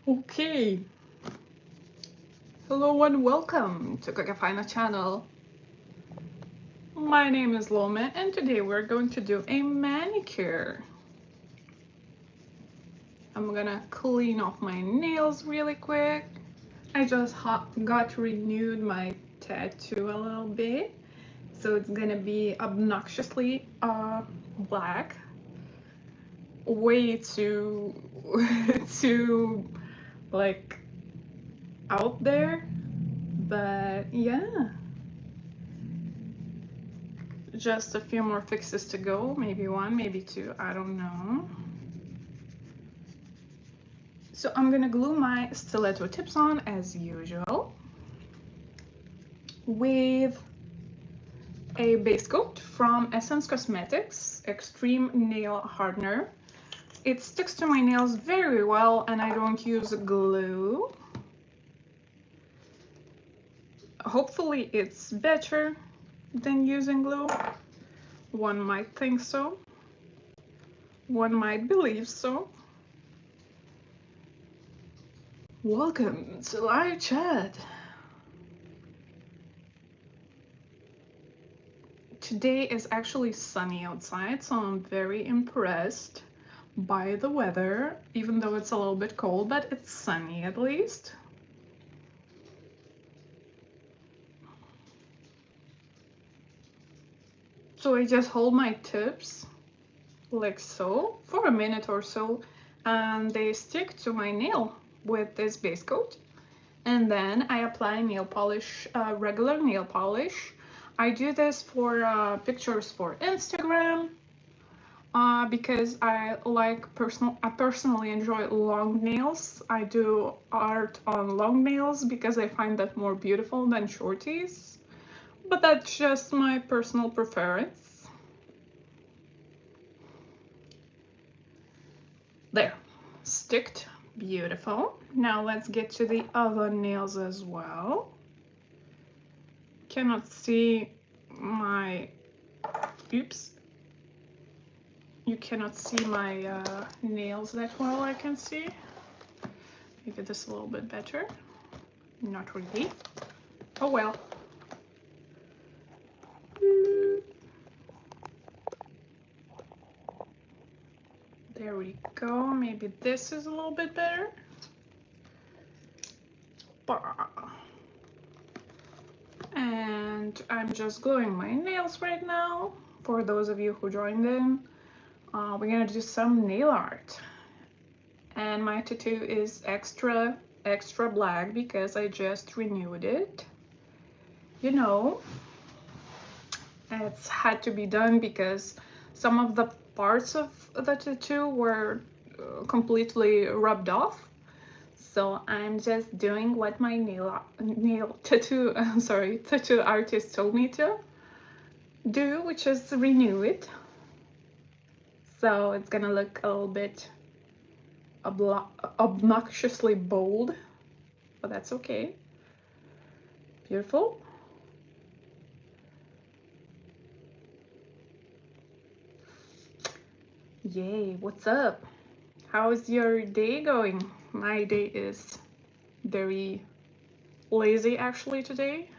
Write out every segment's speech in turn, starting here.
Okay, hello and welcome to Kakafina channel. My name is Lome and today we're going to do a manicure. I'm gonna clean off my nails really quick. I just got renewed my tattoo a little bit, so it's gonna be obnoxiously black, way too too like out there, but yeah. Just a few more fixes to go, maybe one, maybe two, I don't know. So I'm gonna glue my stiletto tips on as usual with a base coat from Essence Cosmetics Extreme Nail Hardener. It sticks to my nails very well and I don't use glue. Hopefully it's better than using glue. One might think so. One might believe so. Welcome to live chat. Today is actually sunny outside, so I'm very impressed by the weather, even though it's a little bit cold, but it's sunny at least. So I just hold my tips like so for a minute or so, and they stick to my nail with this base coat. And then I apply nail polish, regular nail polish. I do this for pictures for Instagram, because I personally enjoy long nails. I do art on long nails because I find that more beautiful than shorties. But that's just my personal preference. There, sticked, beautiful. Now let's get to the other nails as well. Cannot see my, oops. You cannot see my nails that well, I can see. Maybe this a little bit better. Not really. Oh well. There we go. Maybe this is a little bit better. And I'm just gluing my nails right now. For those of you who joined in, we're gonna do some nail art. And my tattoo is extra black because I just renewed it. You know, it's had to be done because some of the parts of the tattoo were completely rubbed off. So I'm just doing what my tattoo artist told me to do, which is renew it. So it's gonna look a little bit obnoxiously bold, but that's okay. Beautiful. Yay, what's up? How's your day going? My day is very lazy actually today.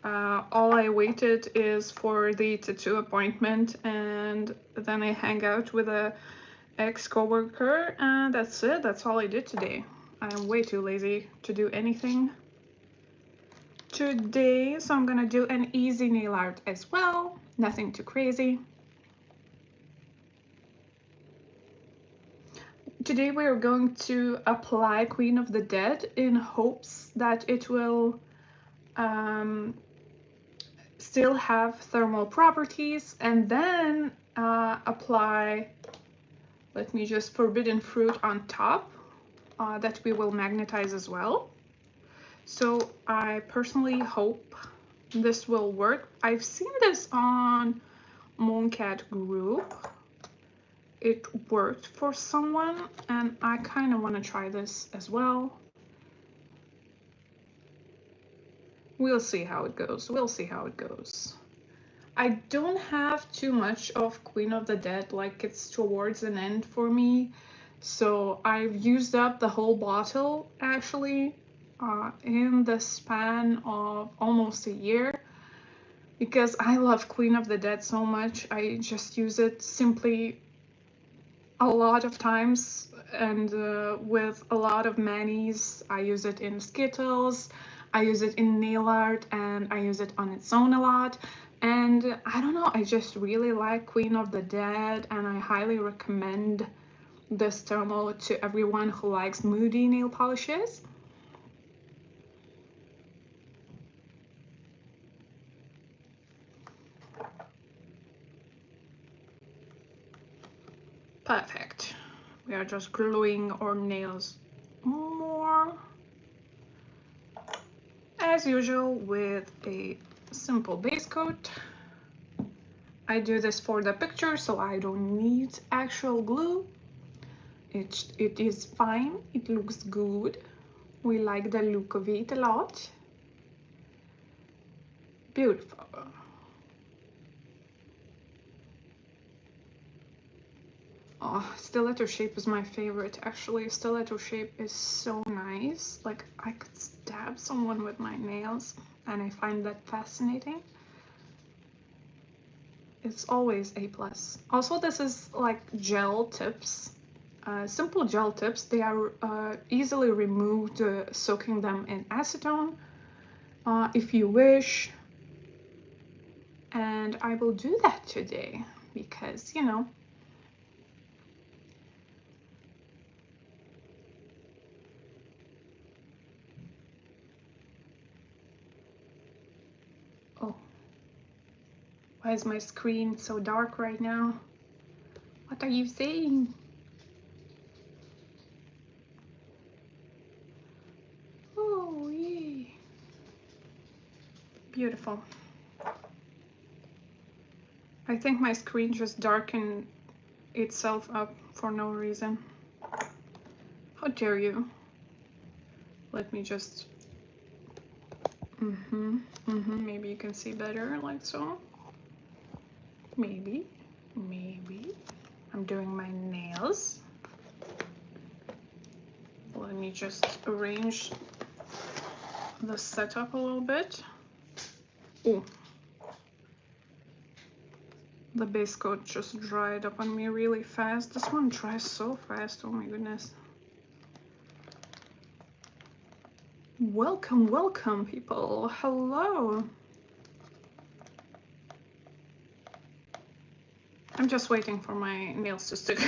All I waited is for the tattoo appointment, and then I hang out with a ex-coworker, and that's it. That's all I did today. I'm way too lazy to do anything today, so I'm gonna do an easy nail art as well. Nothing too crazy. Today we are going to apply Queen of the Dead in hopes that it will still have thermal properties, and then apply, let me just, Forbidden Fruit on top, that we will magnetize as well. So I personally hope this will work. I've seen this on Mooncat group. It worked for someone, and I kind of want to try this as well. We'll see how it goes. We'll see how it goes. I don't have too much of Queen of the Dead, like it's towards an end for me. So I've used up the whole bottle actually in the span of almost a year, because I love Queen of the Dead so much. I just use it simply a lot of times, and with a lot of manis. I use it in Skittles, I use it in nail art, and I use it on its own a lot. And I don't know, I just really like Queen of the Dead, and I highly recommend this thermal to everyone who likes moody nail polishes. Perfect. We are just gluing our nails more, as usual, with a simple base coat. I do this for the picture, so I don't need actual glue. It is fine, it looks good. We like the look of it a lot. Beautiful. Oh, stiletto shape is my favorite. Actually, stiletto shape is so nice. Like, I could stab someone with my nails, and I find that fascinating. It's always a plus. Also, this is like gel tips. Simple gel tips. They are easily removed soaking them in acetone if you wish. And I will do that today because, you know, oh, why is my screen so dark right now? What are you saying? Oh, yay. Beautiful. I think my screen just darkened itself up for no reason. How dare you? Let me just... maybe you can see better like so. Maybe. I'm doing my nails. Let me just arrange the setup a little bit. Oh, the base coat just dried up on me really fast. This one dries so fast, oh my goodness. Welcome, welcome people, hello. I'm just waiting for my nails to stick.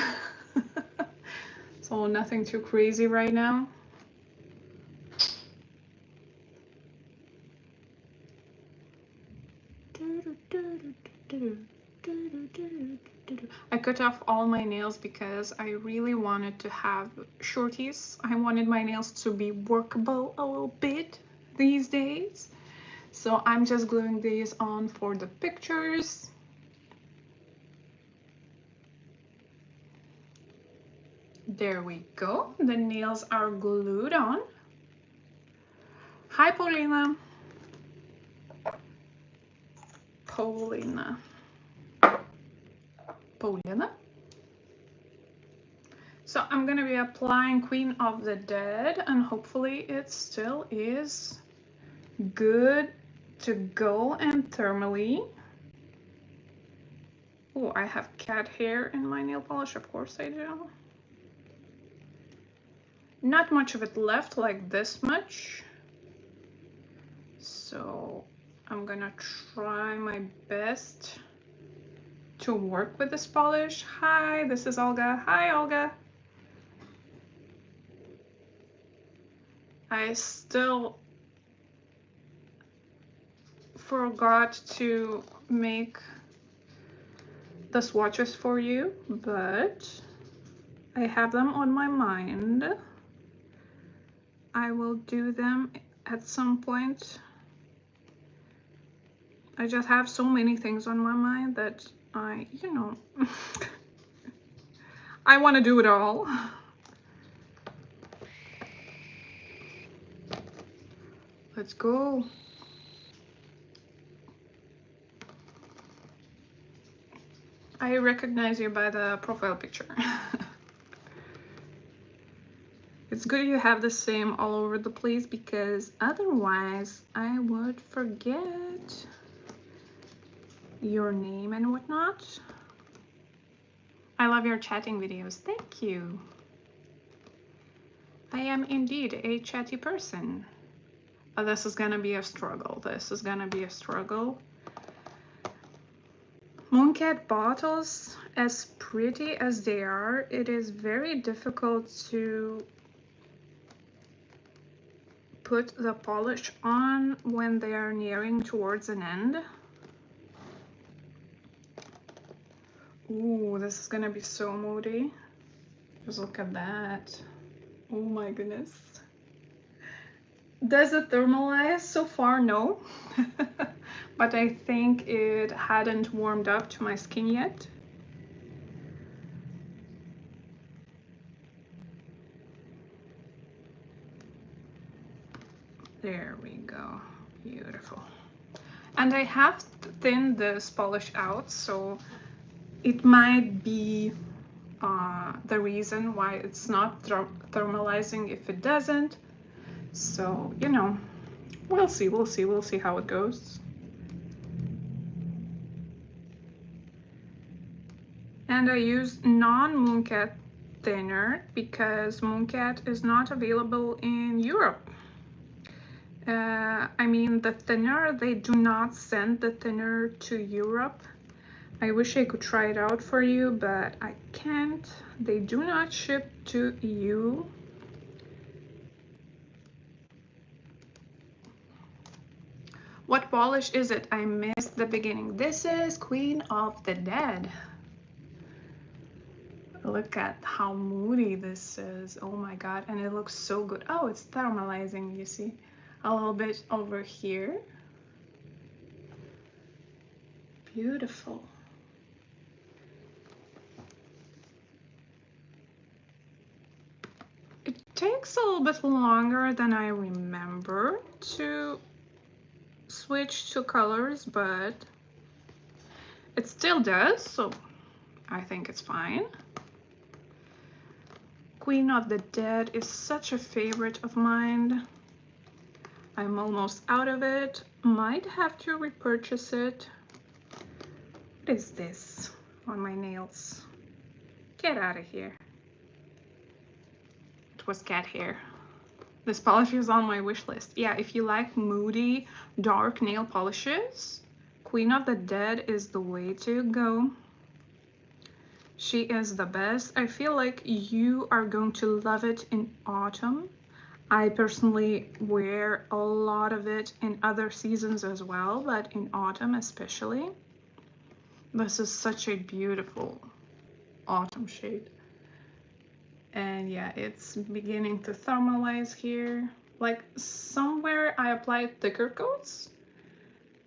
So nothing too crazy right now. I cut off all my nails because I really wanted to have shorties. I wanted my nails to be workable a little bit these days. So I'm just gluing these on for the pictures. There we go. The nails are glued on. Hi, Paulina. Paulina. So I'm gonna be applying Queen of the Dead, and hopefully it still is good to go and thermally. Oh, I have cat hair in my nail polish, of course I do. Not much of it left, like this much. So I'm gonna try my best to work with this polish. Hi, this is Olga. Hi, Olga. I still forgot to make the swatches for you, but I have them on my mind. I will do them at some point. I just have so many things on my mind that I, you know, I want to do it all. Let's go. I recognize you by the profile picture. It's good you have the same all over the place, because otherwise I would forget your name and whatnot. I love your chatting videos. Thank you. I am indeed a chatty person. This is gonna be a struggle. This is gonna be a struggle. Mooncat bottles, as pretty as they are, it is very difficult to put the polish on when they are nearing towards an end. Ooh, this is gonna be so moody. Just look at that. Oh my goodness. Does it thermalize? So far, no. But I think it hadn't warmed up to my skin yet. There we go. Beautiful. And I have thinned this polish out, so it might be the reason why it's not thermalizing if it doesn't. So, you know, we'll see how it goes. And I use non-Mooncat thinner because Mooncat is not available in Europe. I mean, the thinner, they do not send the thinner to Europe. I wish I could try it out for you, but I can't. They do not ship to EU. What polish is it? I missed the beginning. This is Queen of the Dead. Look at how moody this is. Oh my god, and it looks so good. Oh, it's thermalizing, you see. A little bit over here. Beautiful. It takes a little bit longer than I remember to switch to colors, but it still does, so I think it's fine. Queen of the Dead is such a favorite of mine. I'm almost out of it. Might have to repurchase it. What is this on my nails? Get out of here. It was cat hair. This polish is on my wish list. Yeah, if you like moody, dark nail polishes, Queen of the Dead is the way to go. She is the best. I feel like you are going to love it in autumn. I personally wear a lot of it in other seasons as well, but in autumn especially. This is such a beautiful autumn shade. And yeah, it's beginning to thermalize here. Like somewhere I applied thicker coats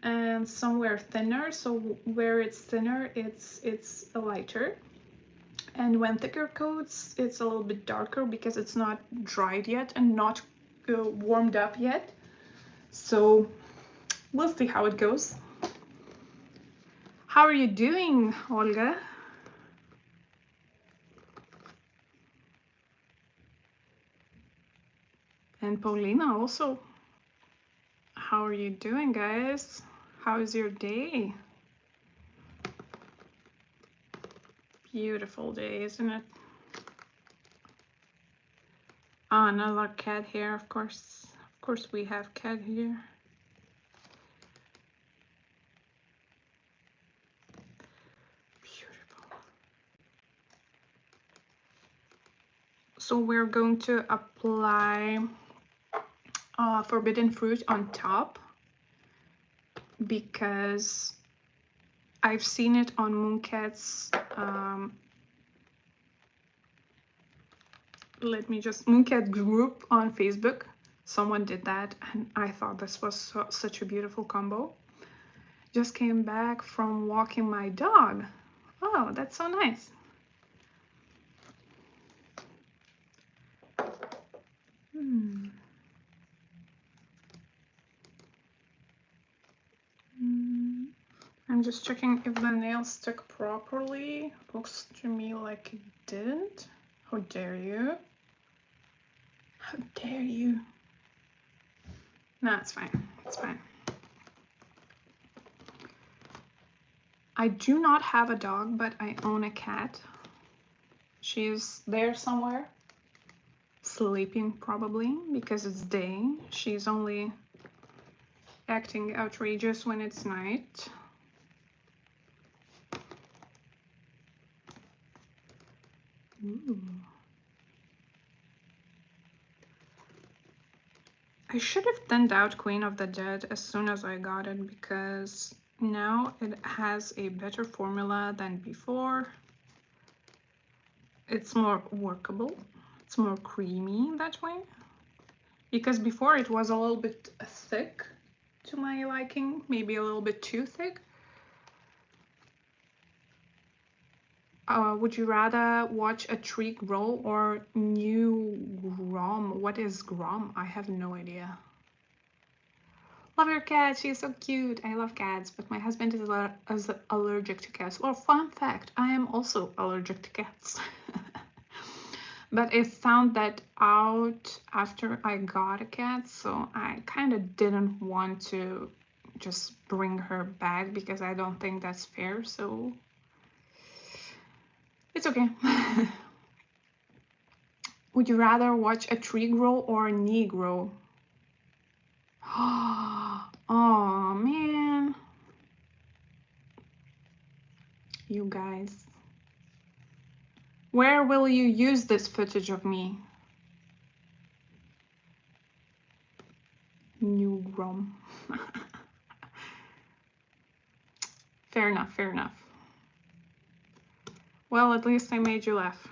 and somewhere thinner, so where it's thinner it's lighter, and when thicker coats it's a little bit darker because it's not dried yet and not warmed up yet. So we'll see how it goes. How are you doing, Olga? And Paulina also. How are you doing, guys? How is your day? Beautiful day, isn't it? Ah, another cat here, of course. Of course we have cat here. Beautiful. So we're going to apply forbidden fruit on top because I've seen it on Mooncat's Mooncat group on Facebook. Someone did that and I thought this was such a beautiful combo. Just came back from walking my dog. Oh, that's so nice. I'm just checking if the nails stick properly. Looks to me like it didn't. How dare you? How dare you? No, it's fine. It's fine. I do not have a dog, but I own a cat. She's there somewhere, sleeping probably because it's day. She's only acting outrageous when it's night. Ooh. I should have thinned out Queen of the Dead as soon as I got it, because now it has a better formula than before. It's more workable. It's more creamy that way. Because before it was a little bit thick to my liking, maybe a little bit too thick. Would you rather watch a tree grow or new Grom? What is Grom? I have no idea. Love your cat, she's so cute. I love cats, but my husband is allergic to cats. Well, fun fact, I am also allergic to cats. But I found that out after I got a cat, so I kind of didn't want to just bring her back because I don't think that's fair, so it's okay. Would you rather watch a tree grow or a knee grow? Oh man. You guys. Where will you use this footage of me? New Grom. Fair enough, fair enough. Well, at least I made you laugh.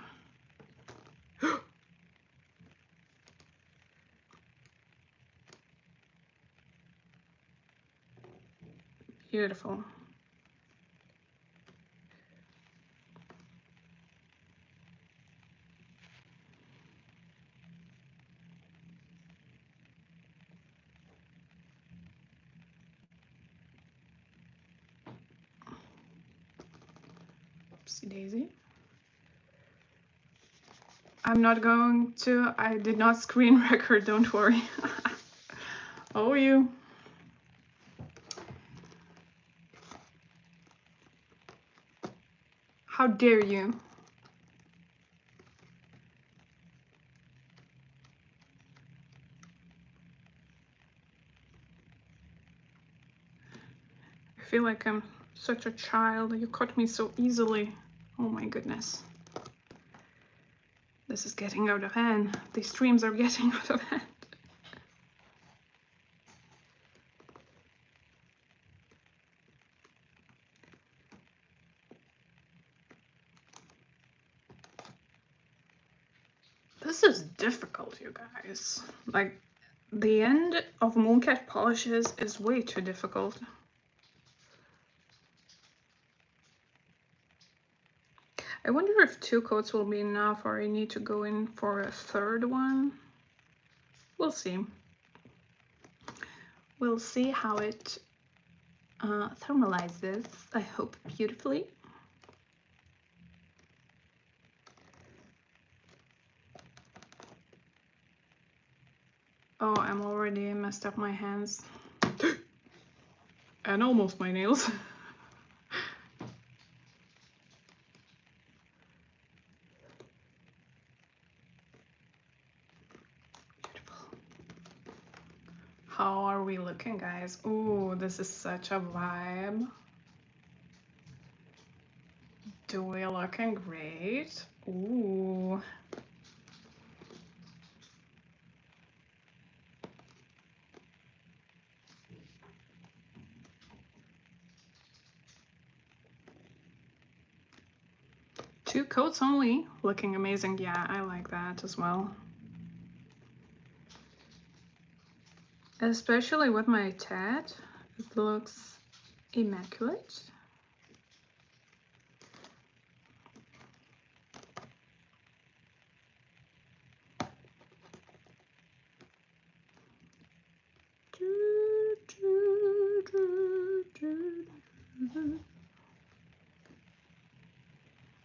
Beautiful. Oopsie daisy. I'm not going to. I did not screen record, don't worry. Oh, you. How dare you? I feel like I'm such a child. You caught me so easily. Oh my goodness. This is getting out of hand. These streams are getting out of hand. This is difficult, you guys. Like, the end of Mooncat Polishes is way too difficult. I wonder if 2 coats will be enough or I need to go in for a 3rd one. We'll see. We'll see how it thermalizes, I hope beautifully. Oh, I'm already messed up my hands. And almost my nails. How are we looking, guys? Ooh, this is such a vibe. Do we looking great? Ooh. Two coats only, looking amazing. Yeah, I like that as well. Especially with my tat, it looks immaculate.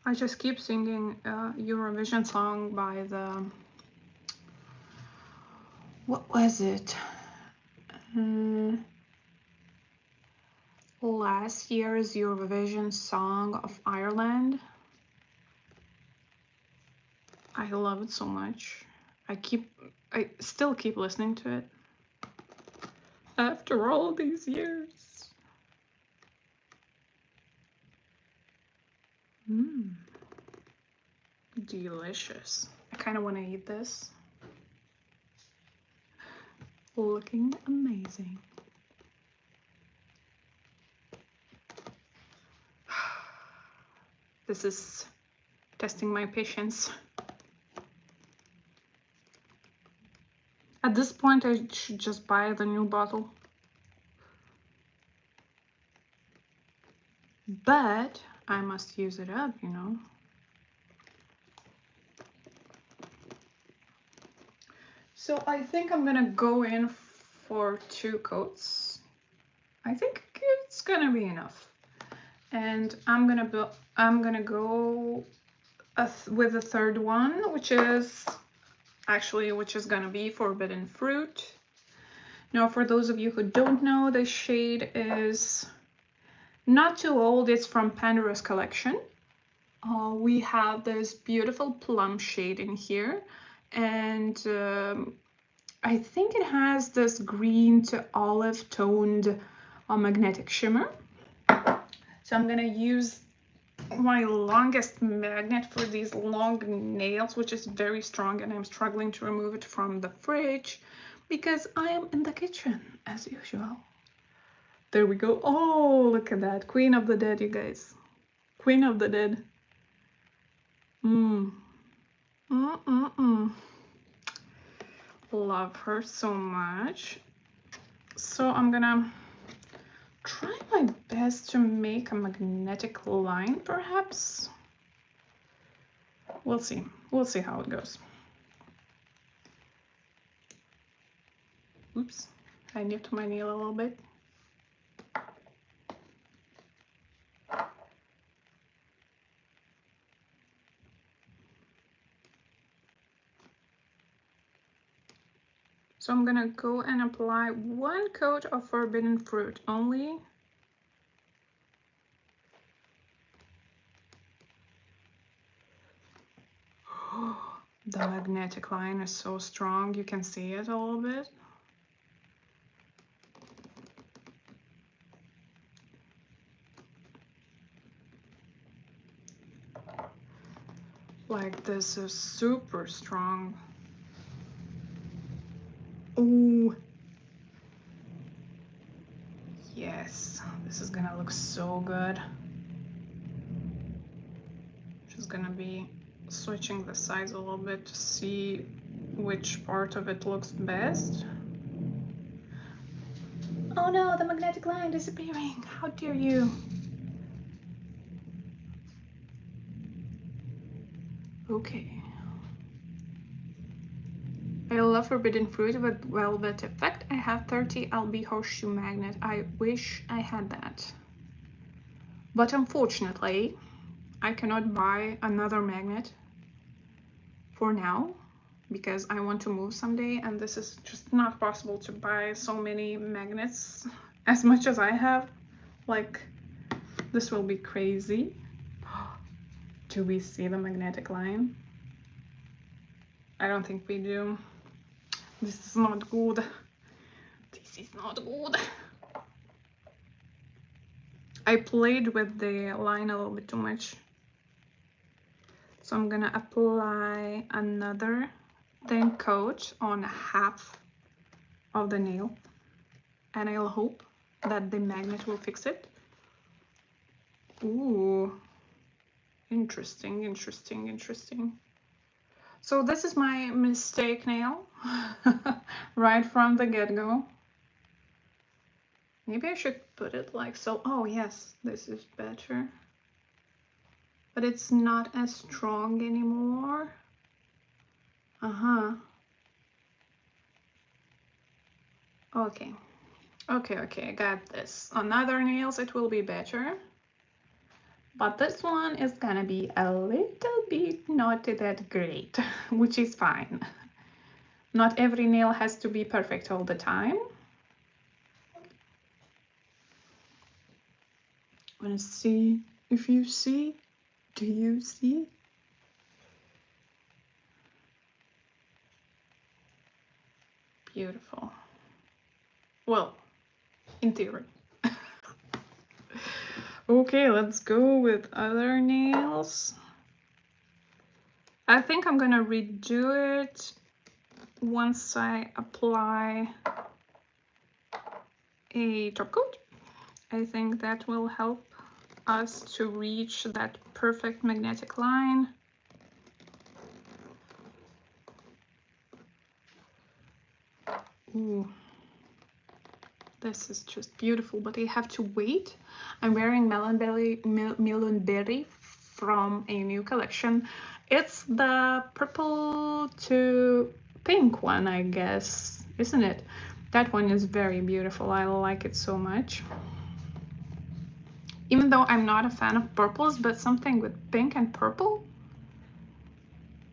I just keep singing Eurovision song by the what was it? Last year's Eurovision Song of Ireland. I love it so much. I still keep listening to it after all these years. Delicious. I kind of want to eat this. Looking amazing. This is testing my patience. At this point, I should just buy the new bottle. But I must use it up, you know. So I think I'm gonna go in for 2 coats. I think it's gonna be enough. And I'm gonna go with the third one, which is gonna be forbidden fruit. Now, for those of you who don't know, the shade is not too old. It's from Pandora's collection. We have this beautiful plum shade in here, and I think it has this green to olive toned magnetic shimmer. So I'm gonna use my longest magnet for these long nails, which is very strong, and I'm struggling to remove it from the fridge because I am in the kitchen as usual. There we go. Oh, look at that. Queen of the Dead, you guys. Queen of the Dead. Love her so much. So I'm gonna try my best to make a magnetic line, perhaps. We'll see. We'll see how it goes. Oops, I nipped my nail a little bit. So I'm gonna go and apply 1 coat of forbidden fruit only. The magnetic line is so strong, you can see it a little bit. Like, this is super strong. Ooh. Yes, this is gonna look so good. Just gonna be switching the sides a little bit to see which part of it looks best. Oh no, the magnetic line disappearing. How dare you? Okay. I love forbidden fruit with velvet effect. I have 30 LB horseshoe magnet. I wish I had that. But unfortunately, I cannot buy another magnet for now because I want to move someday, and this is just not possible to buy so many magnets as much as I have. Like, this will be crazy. Do we see the magnetic line? I don't think we do. This is not good. This is not good. I played with the line a little bit too much. So I'm gonna apply another thin coat on half of the nail, and I'll hope that the magnet will fix it. Ooh, interesting, interesting, interesting. So this is my mistake nail right from the get-go. Maybe I should put it like so. Oh yes, this is better. But it's not as strong anymore. Okay. Okay, I got this. On other nails it will be better. But this one is gonna be a little bit not that great, which is fine. Not every nail has to be perfect all the time. I want to see if you see. Do you see? Beautiful. Well, in theory. Okay, let's go with other nails. I think I'm gonna redo it once I apply a top coat. I think that will help us to reach that perfect magnetic line. Ooh, this is just beautiful, but I have to wait. I'm wearing Melonberry from a new collection. It's the purple to pink one, I guess, isn't it? That one is very beautiful. I like it so much. Even though I'm not a fan of purples, but something with pink and purple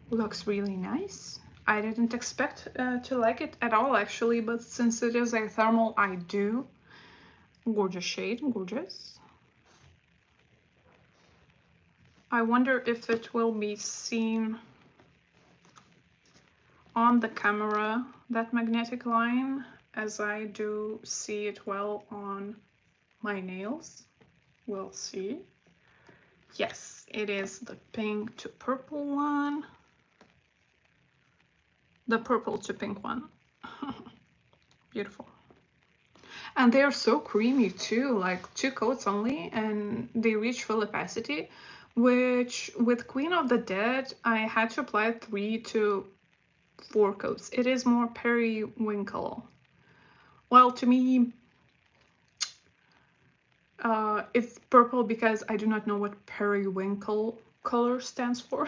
looks really nice. I didn't expect to like it at all, actually, but since it is a thermal, I do. Gorgeous shade, gorgeous. I wonder if it will be seen on the camera, that magnetic line, as I do see it well on my nails. We'll see. Yes, it is the pink to purple one. The purple to pink one. Beautiful. And they are so creamy too, like 2 coats only, and they reach full opacity, which with Queen of the Dead, I had to apply 3 to 4 coats. It is more periwinkle. Well, to me, it's purple because I do not know what periwinkle color stands for.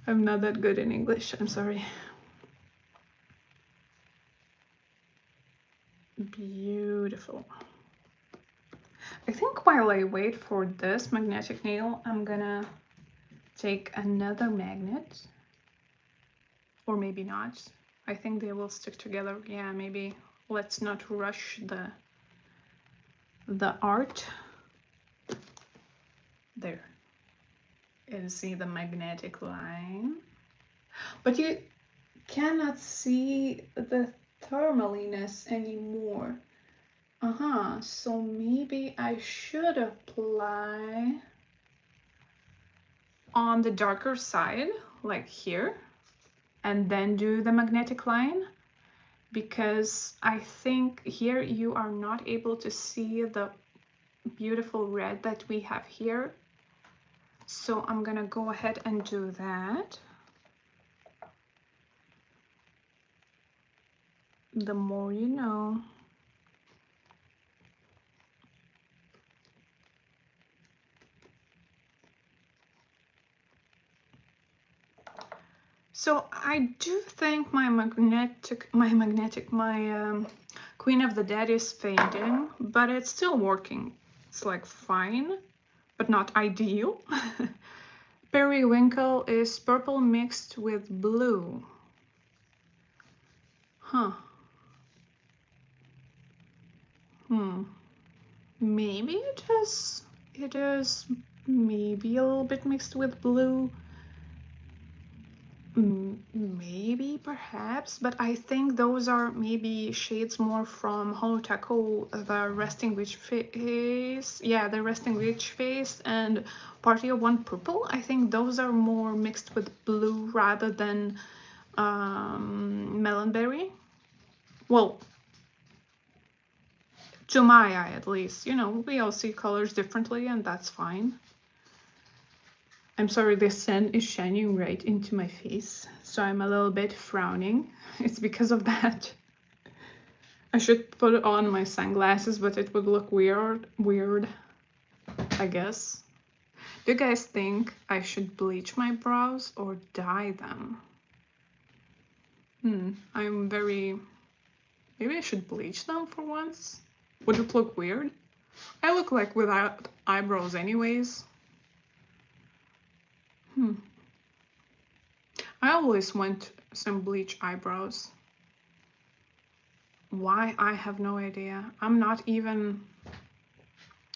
I'm not that good in English, I'm sorry. Beautiful. I think while I wait for this magnetic nail, I'm gonna take another magnet. Or maybe not. I think they will stick together. Yeah, maybe let's not rush the art. There. And see the magnetic line. But you cannot see the thermaliness anymore. So maybe I should apply on the darker side, like here, and then do the magnetic line, because I think here you are not able to see the beautiful red that we have here. So I'm gonna go ahead and do that. The more you know. So I do think my Queen of the Dead is fading, but it's still working. It's like fine, but not ideal. Periwinkle is purple mixed with blue. Huh. Maybe it is maybe a little bit mixed with blue. Maybe, perhaps, but I think those are maybe shades more from Holotako, the Resting Witch Face. Yeah, the Resting Witch Face and Party of One Purple. I think those are more mixed with blue rather than Melonberry. Well, to my eye at least. You know, we all see colors differently and that's fine. I'm sorry, the sun is shining right into my face, so I'm a little bit frowning. It's because of that. I should put on my sunglasses, but it would look weird, I guess. Do you guys think I should bleach my brows or dye them? Maybe I should bleach them for once? Would it look weird? I look like without eyebrows anyways. I always want some bleach eyebrows. Why? I have no idea. I'm not even...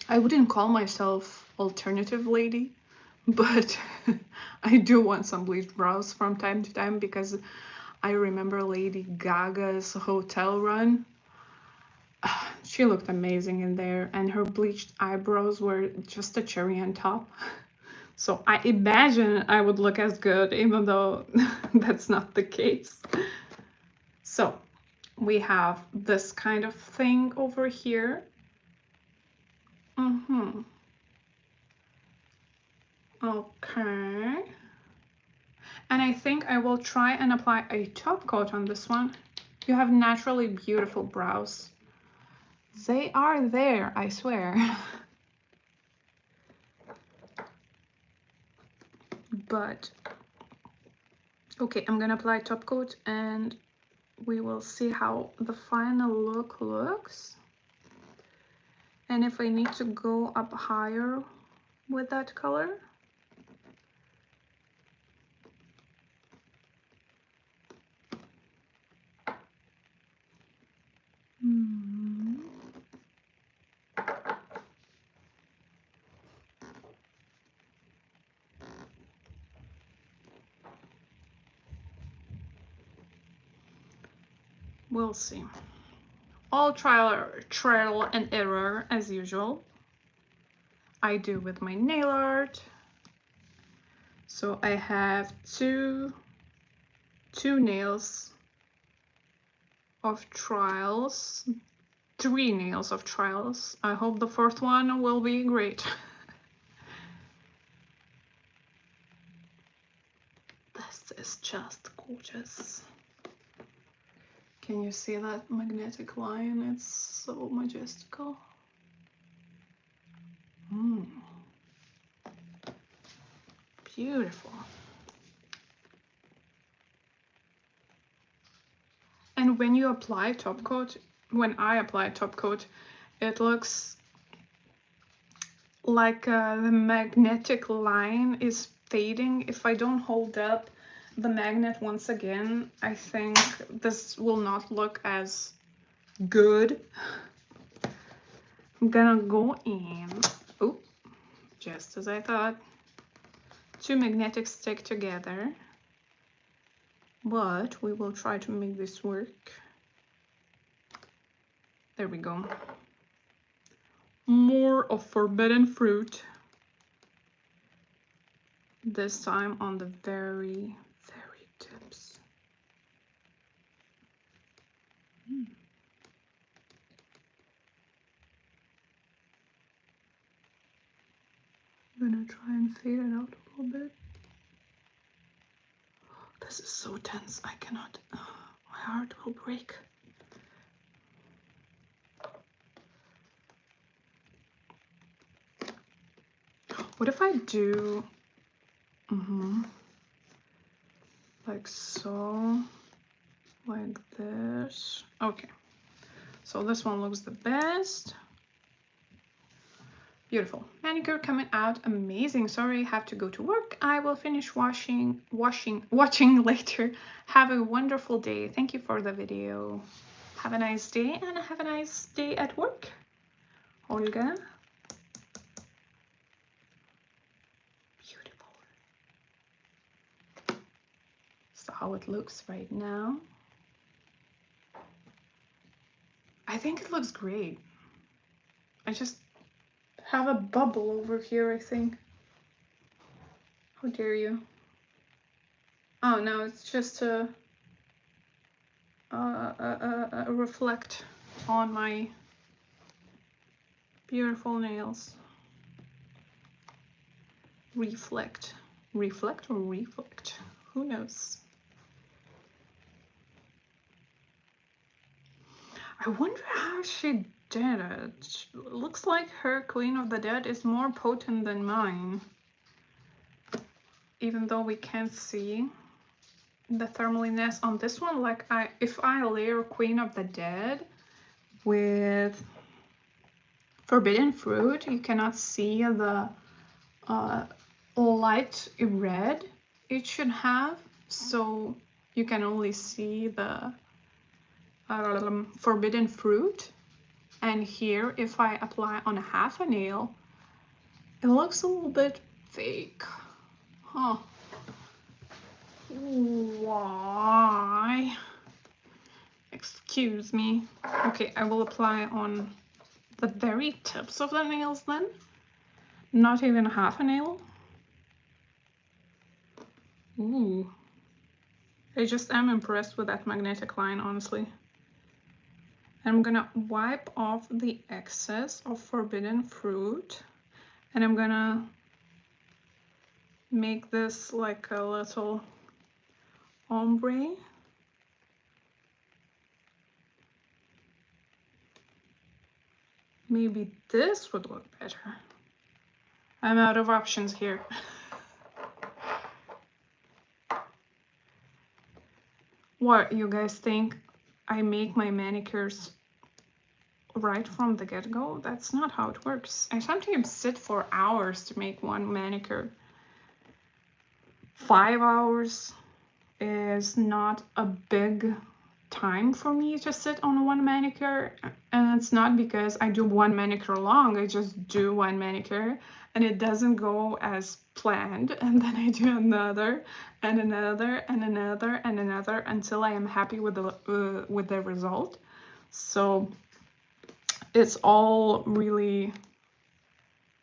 I wouldn't call myself alternative lady, but I do want some bleached brows from time to time because I remember Lady Gaga's hotel run. She looked amazing in there, and her bleached eyebrows were just a cherry on top. So I imagine I would look as good, even though that's not the case. So we have this kind of thing over here. Okay. And I think I will try and apply a top coat on this one. You have naturally beautiful brows. They are there, I swear. But, okay, I'm gonna apply top coat and we will see how the final look looks. And if I need to go up higher with that color. We'll see. All trial and error as usual. I do with my nail art. So I have two nails of trials, 3 nails of trials. I hope the fourth one will be great. This is just gorgeous. Can you see that magnetic line? It's so majestical. Beautiful. And when you apply top coat, when I apply top coat, it looks like the magnetic line is fading. If I don't hold up the magnet once again, I think this will not look as good. I'm gonna go in, oh, just as I thought, 2 magnetics stick together, but we will try to make this work. There we go. More of forbidden fruit. This time on the very, very tips. I'm gonna try and fade it out a little bit. This is so tense, I cannot, my heart will break. What if I do, like so, like this? Okay, so this one looks the best. Beautiful. Manicure coming out amazing. Sorry, I have to go to work. I will finish watching later. Have a wonderful day. Thank you for the video. Have a nice day and have a nice day at work. Olga. Beautiful. So how it looks right now. I think it looks great. I just have a bubble over here, I think. How dare you? Oh no, it's just a reflect on my beautiful nails. Reflect or reflect? Who knows? I wonder how she did it. Looks like her Queen of the Dead is more potent than mine. Even though we can't see the thermaliness on this one, like if I layer Queen of the Dead with Forbidden Fruit, you cannot see the light red it should have. so you can only see the forbidden fruit. And here, if I apply on half a nail, it looks a little bit fake. Huh. Why? Excuse me. Okay, I will apply on the very tips of the nails then. Not even half a nail. Ooh. I just am impressed with that magnetic line, honestly. I'm gonna wipe off the excess of forbidden fruit, and I'm gonna make this like a little ombre. Maybe this would look better. I'm out of options here. What, you guys think I make my manicures right from the get-go? That's not how it works. I sometimes sit for hours to make one manicure. 5 hours is not a big time for me to sit on one manicure, and it's not because I do one manicure long. I just do one manicure and it doesn't go as planned, and then I do another and another and another and another until I am happy with the result. So it's all really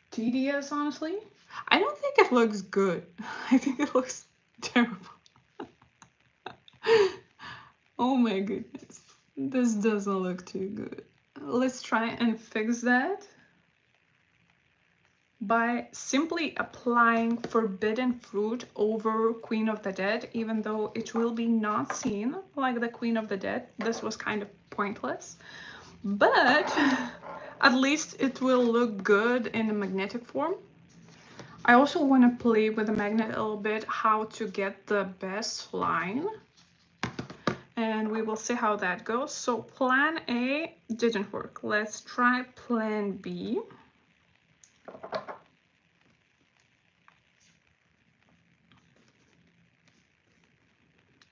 tedious, honestly. I don't think it looks good. I think it looks terrible. Oh my goodness, this doesn't look too good. Let's try and fix that by simply applying forbidden fruit over Queen of the Dead, even though it will be not seen like the Queen of the Dead. This was kind of pointless, but at least it will look good in a magnetic form. I also want to play with the magnet a little bit, how to get the best line. And we will see how that goes. So plan A didn't work. Let's try plan B.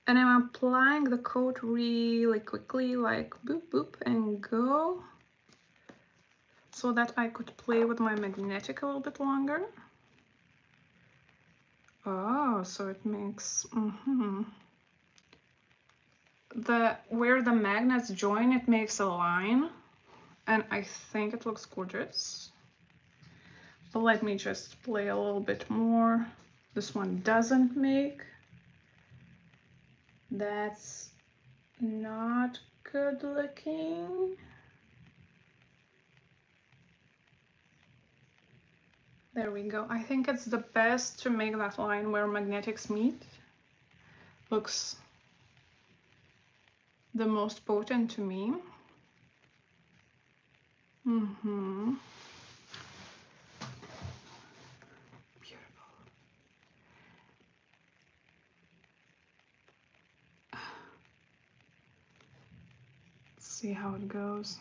And I'm applying the coat really quickly, like boop, boop, and go, so that I could play with my magnetic a little bit longer. Oh, so it makes, where the magnets join, it makes a line, and I think it looks gorgeous. But let me just play a little bit more. This one doesn't make. That's not good looking. There we go. I think it's the best to make that line where magnetics meet. Looks the most potent to me. Beautiful. Let's see how it goes.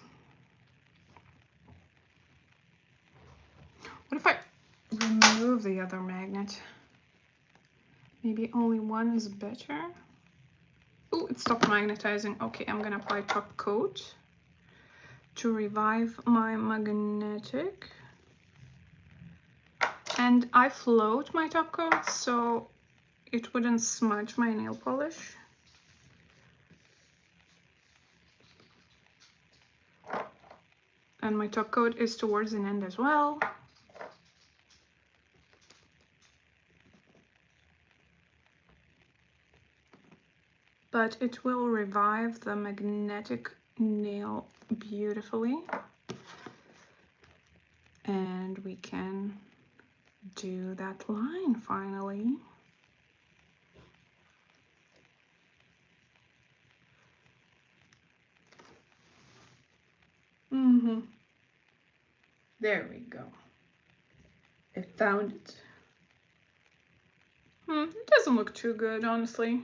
What if I remove the other magnet? Maybe only one is better. Oh, it stopped magnetizing. Okay, I'm gonna apply top coat to revive my magnetic. And I float my top coat so it wouldn't smudge my nail polish. And my top coat is towards the end as well. But it will revive the magnetic nail beautifully. And we can do that line finally. There we go. I found it. It doesn't look too good, honestly.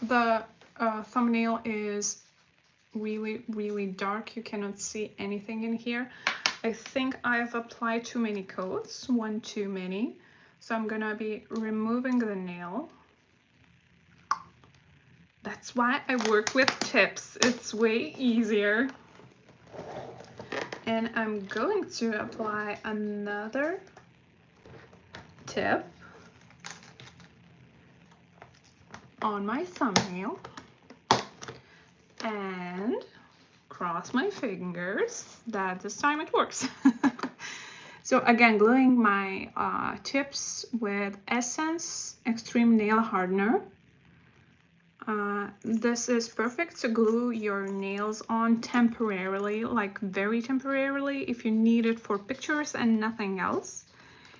The thumbnail is really dark. You cannot see anything in here. I think I've applied too many coats, one too many. So I'm gonna be removing the nail. That's why I work with tips. It's way easier. And I'm going to apply another tip on my thumbnail and cross my fingers that this time it works. So again, gluing my tips with Essence Extreme Nail Hardener. This is perfect to glue your nails on temporarily, like very temporarily, if you need it for pictures and nothing else.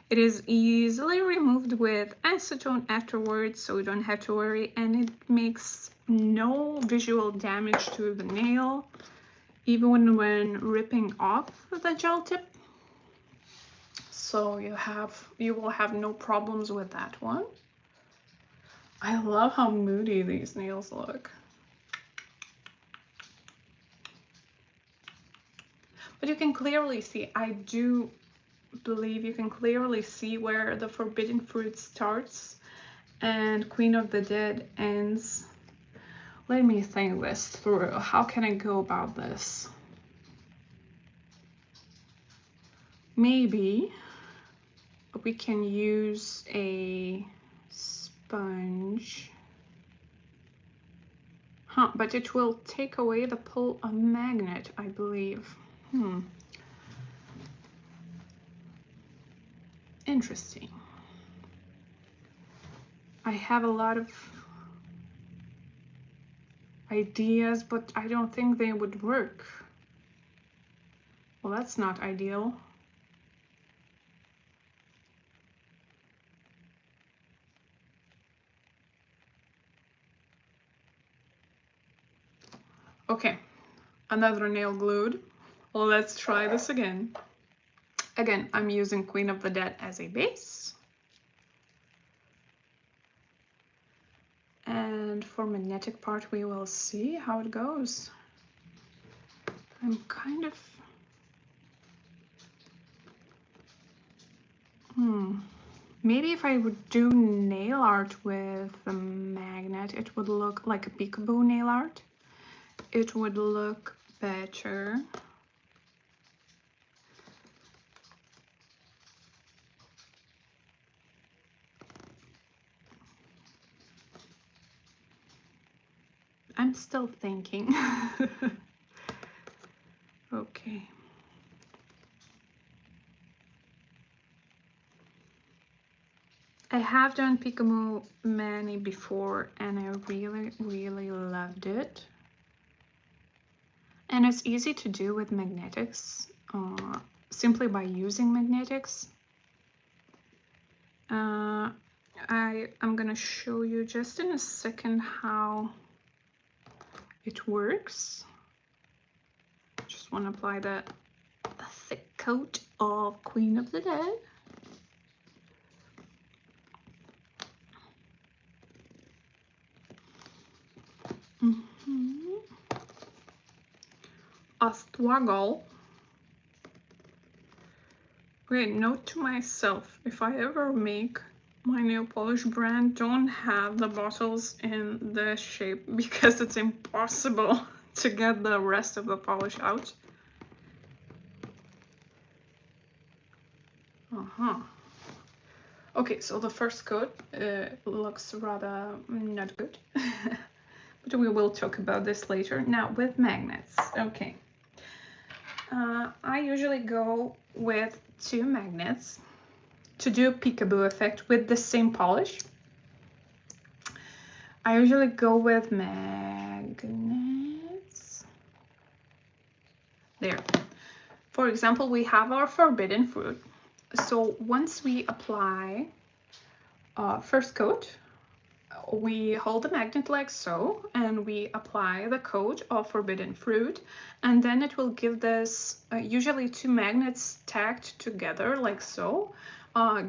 It is easily removed with acetone afterwards, so you don't have to worry, and it makes no visual damage to the nail, even when ripping off the gel tip. So you will have no problems with that one. I love how moody these nails look. But you can clearly see, I do believe you can clearly see where the Forbidden Fruit starts and Queen of the Dead ends. Let me think this through. How can I go about this? Maybe we can use a sponge. But it will take away the pull of magnet, I believe. Interesting. I have a lot of ideas, but I don't think they would work. Well, that's not ideal. Okay, another nail glued. Well, let's try this again. Again, I'm using Queen of the Dead as a base. And for magnetic part, we will see how it goes. I'm kind of... Maybe if I would do nail art with the magnet, it would look like a peekaboo nail art. It would look better. I'm still thinking. Okay. I have done peekaboo mani before and I really loved it. And it's easy to do with magnetics, simply by using magnetics. I'm gonna show you just in a second how it works. Just want to apply a thick coat of Queen of the Dead. A struggle. Wait, note to myself, if I ever make my nail polish brand, don't have the bottles in this shape because it's impossible to get the rest of the polish out. Okay, so the first coat looks rather not good. But we will talk about this later. Now with magnets, okay. I usually go with 2 magnets to do a peekaboo effect with the same polish. I usually go with magnets. There. For example, we have our Forbidden Fruit. So once we apply first coat, we hold the magnet like so, and we apply the coat of Forbidden Fruit, and then it will give this, usually 2 magnets tacked together like so,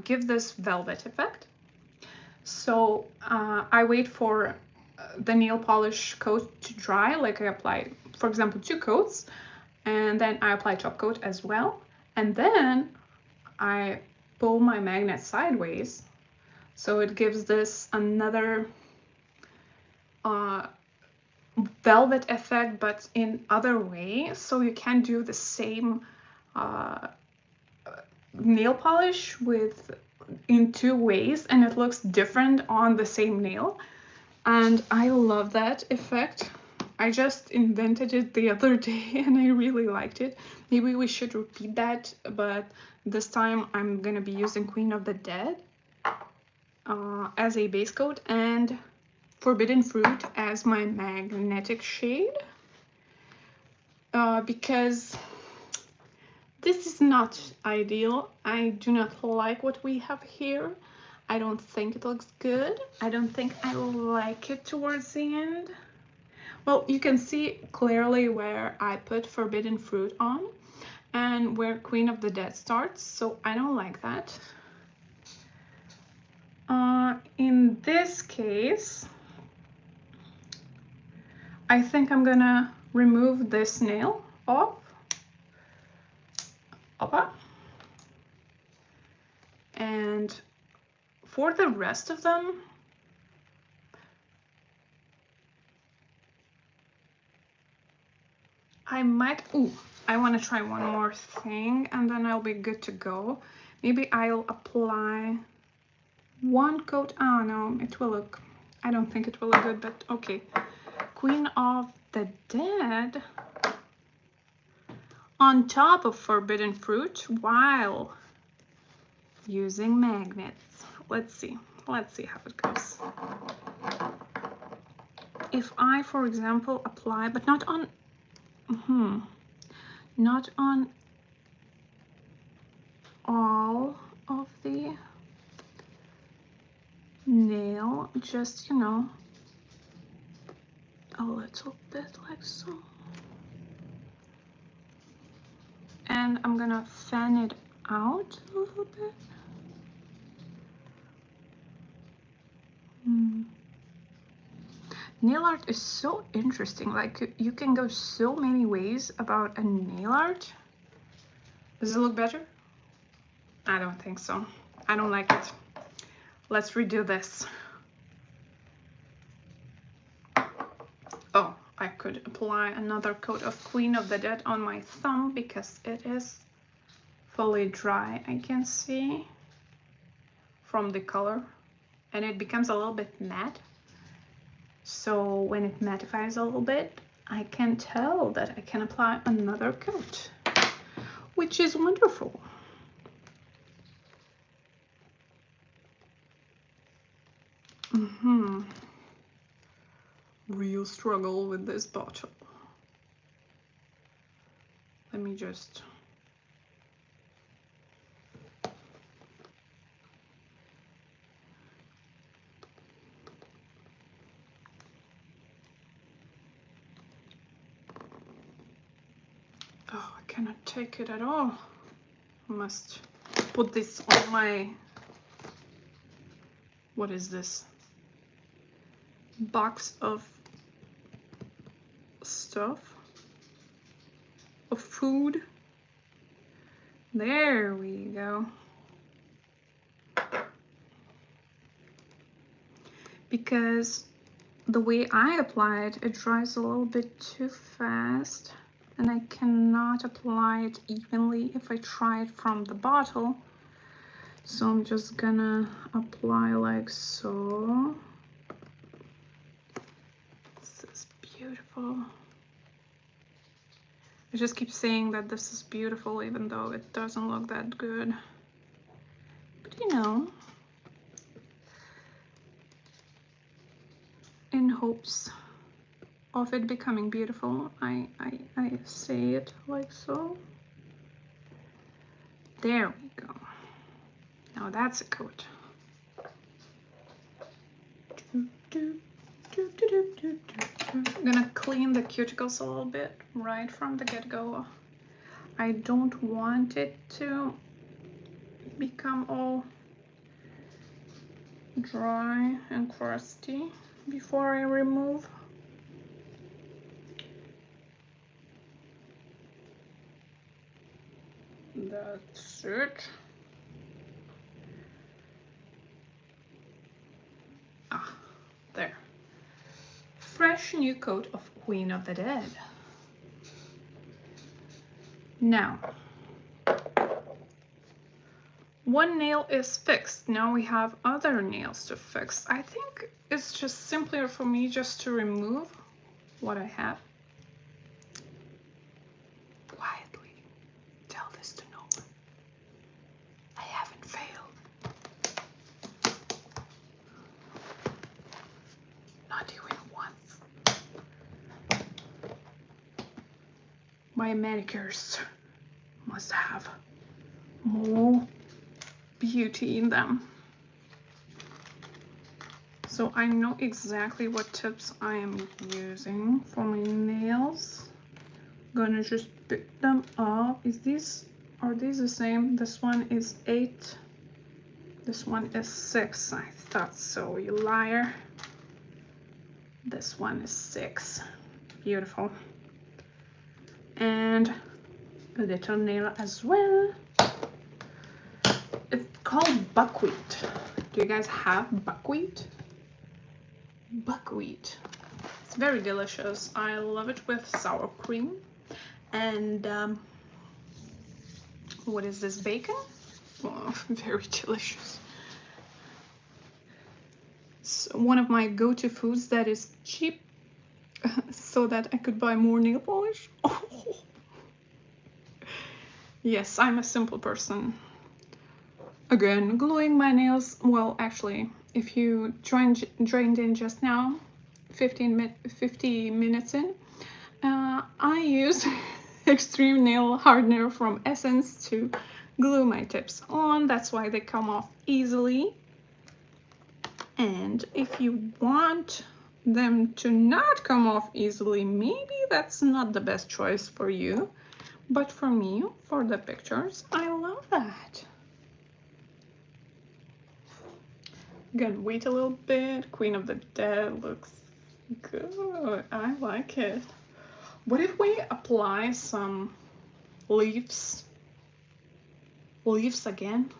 give this velvet effect. So I wait for the nail polish coat to dry, like I applied for example, 2 coats, and then I apply top coat as well, and then I pull my magnet sideways, so it gives this another velvet effect, but in other way. So you can do the same nail polish in 2 ways, and it looks different on the same nail, and I love that effect. I just invented it the other day and I really liked it. Maybe we should repeat that, but this time I'm gonna be using Queen of the Dead as a base coat and Forbidden Fruit as my magnetic shade, because this is not ideal. I do not like what we have here. I don't think it looks good. I don't think I like it towards the end. Well, you can see clearly where I put Forbidden Fruit on and where Queen of the Dead starts, so I don't like that. In this case, I think I'm gonna remove this nail off. And for the rest of them, I might, I want to try one more thing and then I'll be good to go. Maybe I'll apply 1 coat. Oh no, it will look, I don't think it will look good, but okay. Queen of the Dead on top of Forbidden Fruit while using magnets. Let's see how it goes. If I, for example, apply, but not on, not on all of the nail, just, you know, a little bit like so. And I'm gonna fan it out a little bit. Nail art is so interesting. Like, you can go so many ways about a nail art. Does it look better? I don't think so. I don't like it. Let's redo this. Oh, I could apply another coat of Queen of the Dead on my thumb because it is fully dry, I can see from the color, and it becomes a little bit matte. So when it mattifies a little bit, I can tell that I can apply another coat, which is wonderful. Real struggle with this bottle. Let me just... Oh, I cannot take it at all. I must put this on my... What is this? Box of stuff, of food. There we go. Because the way I apply it, it dries a little bit too fast and I cannot apply it evenly if I try it from the bottle. So I'm just gonna apply like so. This is beautiful. I just keep saying that this is beautiful even though it doesn't look that good. But you know, in hopes of it becoming beautiful, I say it like so. There we go. Now that's a coat. I'm gonna clean the cuticles a little bit right from the get-go. I don't want it to become all dry and crusty before I remove. That's it. Ah, there. Fresh new coat of Queen of the Dead. Now, one nail is fixed. Now we have other nails to fix. I think it's just simpler for me just to remove what I have. Quietly tell this to no one. I haven't failed. Not even once. My manicures must have more beauty in them. So I know exactly what tips I am using for my nails. I'm gonna just pick them up. Are these the same? This one is 8. This one is 6. I thought so, you liar. This one is 6. Beautiful. And a little nail as well. It's called buckwheat. Do you guys have buckwheat? Buckwheat. It's very delicious. I love it with sour cream. And what is this, bacon? Oh, very delicious. It's one of my go-to foods that is cheap so that I could buy more nail polish. Oh. Yes, I'm a simple person. Again, gluing my nails, well, actually, if you joined in just now, 50 minutes in, I use extreme nail hardener from Essence to glue my tips on. That's why they come off easily. And if you want them to not come off easily, maybe that's not the best choice for you. But for me, for the pictures, I love that. Gonna wait a little bit. Queen of the Dead looks good. I like it. What if we apply some leaves? Leaves again?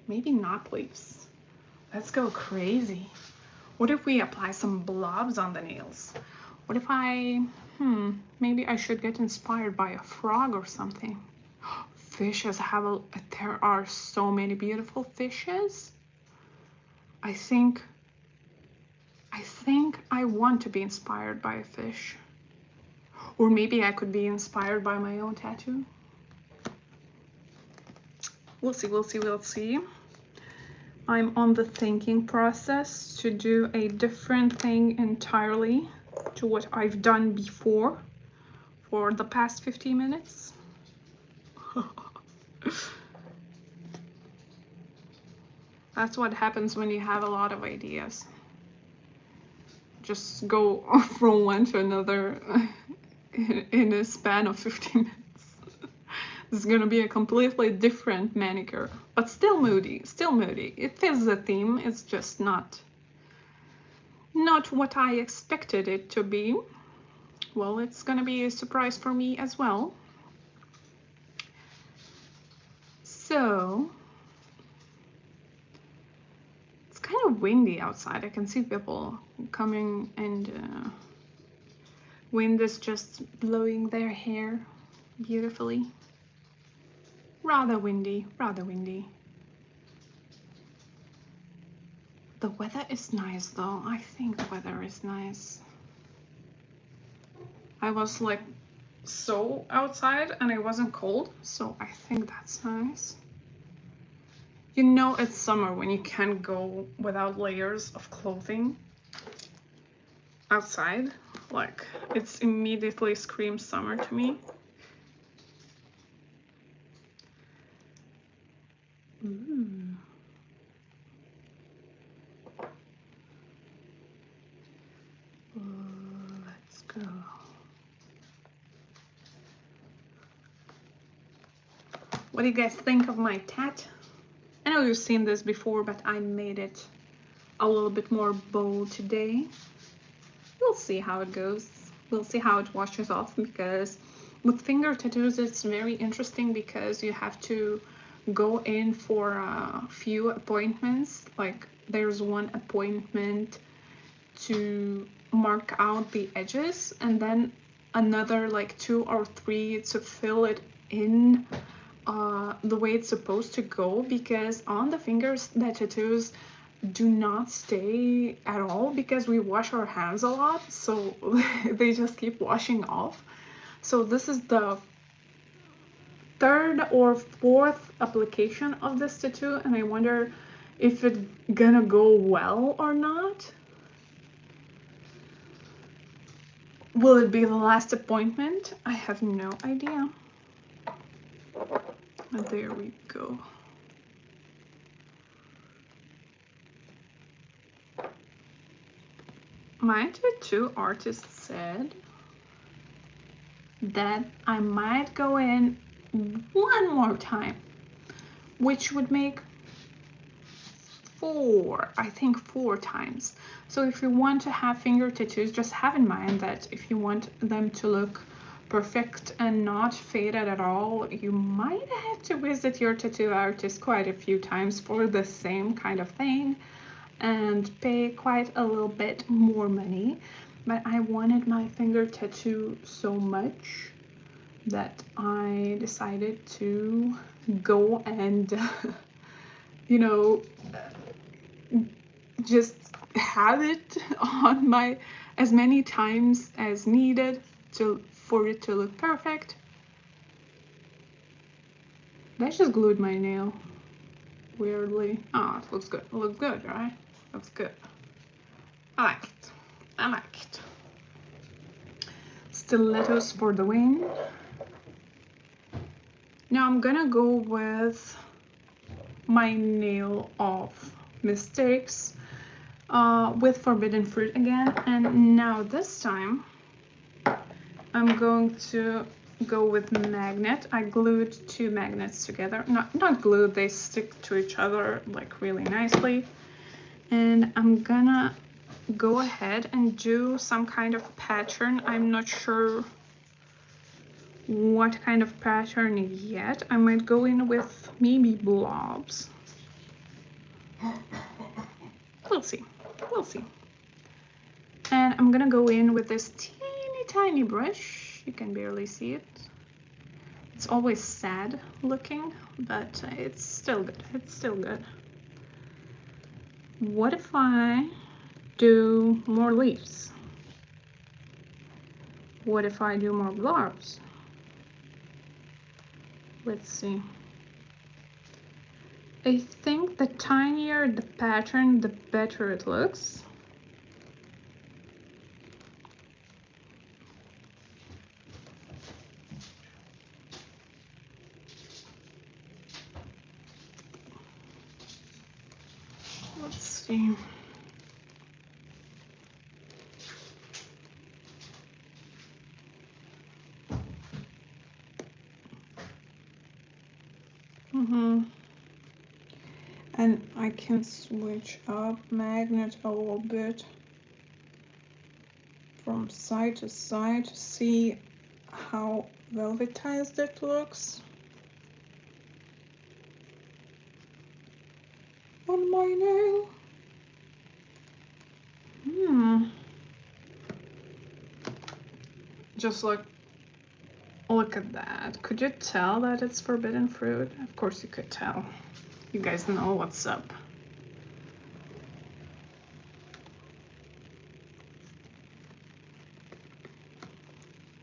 Maybe not leaves. Let's go crazy. What if we apply some blobs on the nails? What if maybe I should get inspired by a frog or something. Fishes there are so many beautiful fishes. I think I want to be inspired by a fish. Or maybe I could be inspired by my own tattoo. We'll see, we'll see, we'll see. I'm on the thinking process to do a different thing entirely to what I've done before for the past 50 minutes. That's what happens when you have a lot of ideas. Just go from one to another in a span of 15 minutes. This is gonna be a completely different manicure, but still moody, still moody. It fits the theme, it's just not what I expected it to be. Well, it's gonna be a surprise for me as well. So, it's kind of windy outside. I can see people coming and wind is just blowing their hair beautifully. Rather windy, rather windy. The weather is nice though. I think the weather is nice. I was like so outside and I wasn't cold, so I think that's nice. You know it's summer when you can't go without layers of clothing outside. Like, it's immediately screams summer to me. Ooh. Let's go. What do you guys think of my tat? I know you've seen this before, but I made it a little bit more bold today. We'll see how it goes. We'll see how it washes off, because with finger tattoos, it's very interesting because you have to go in for a few appointments. Like there's one appointment to mark out the edges, and then another like 2 or 3 to fill it in the way it's supposed to go, because on the fingers the tattoos do not stay at all because we wash our hands a lot, so they just keep washing off. So this is the 3rd or 4th application of this tattoo, and I wonder if it's gonna go well or not. Will it be the last appointment? I have no idea. There we go. My tattoo artist said that I might go in one more time, which would make 4, I think 4 times. So if you want to have finger tattoos, just have in mind that if you want them to look perfect and not faded at all, you might have to visit your tattoo artist quite a few times for the same kind of thing and pay quite a little bit more money. But I wanted my finger tattoo so much that I decided to go and you know, just have it on my as many times as needed for it to look perfect. That just glued my nail weirdly. Oh, it looks good. It looks good, right? Looks good. I like it. I like it. Stilettos for the win. Now I'm gonna go with my nail off mistakes with forbidden fruit again, and now this time I'm going to go with magnet. I glued 2 magnets together. Not glued, they stick to each other like really nicely. And I'm gonna go ahead and do some kind of pattern. I'm not sure what kind of pattern yet. I might go in with maybe blobs. We'll see. We'll see. And I'm gonna go in with this teeny tiny brush. You can barely see it. It's always sad looking, but it's still good. It's still good. What if I do more leaves? What if I do more blobs? Let's see. I think the tinier the pattern, the better it looks. Let's see. And I can switch up magnet a little bit from side to side to see how velvetized it looks on my nail. Just like, look at that. Could you tell that it's forbidden fruit? Of course you could tell. You guys know what's up.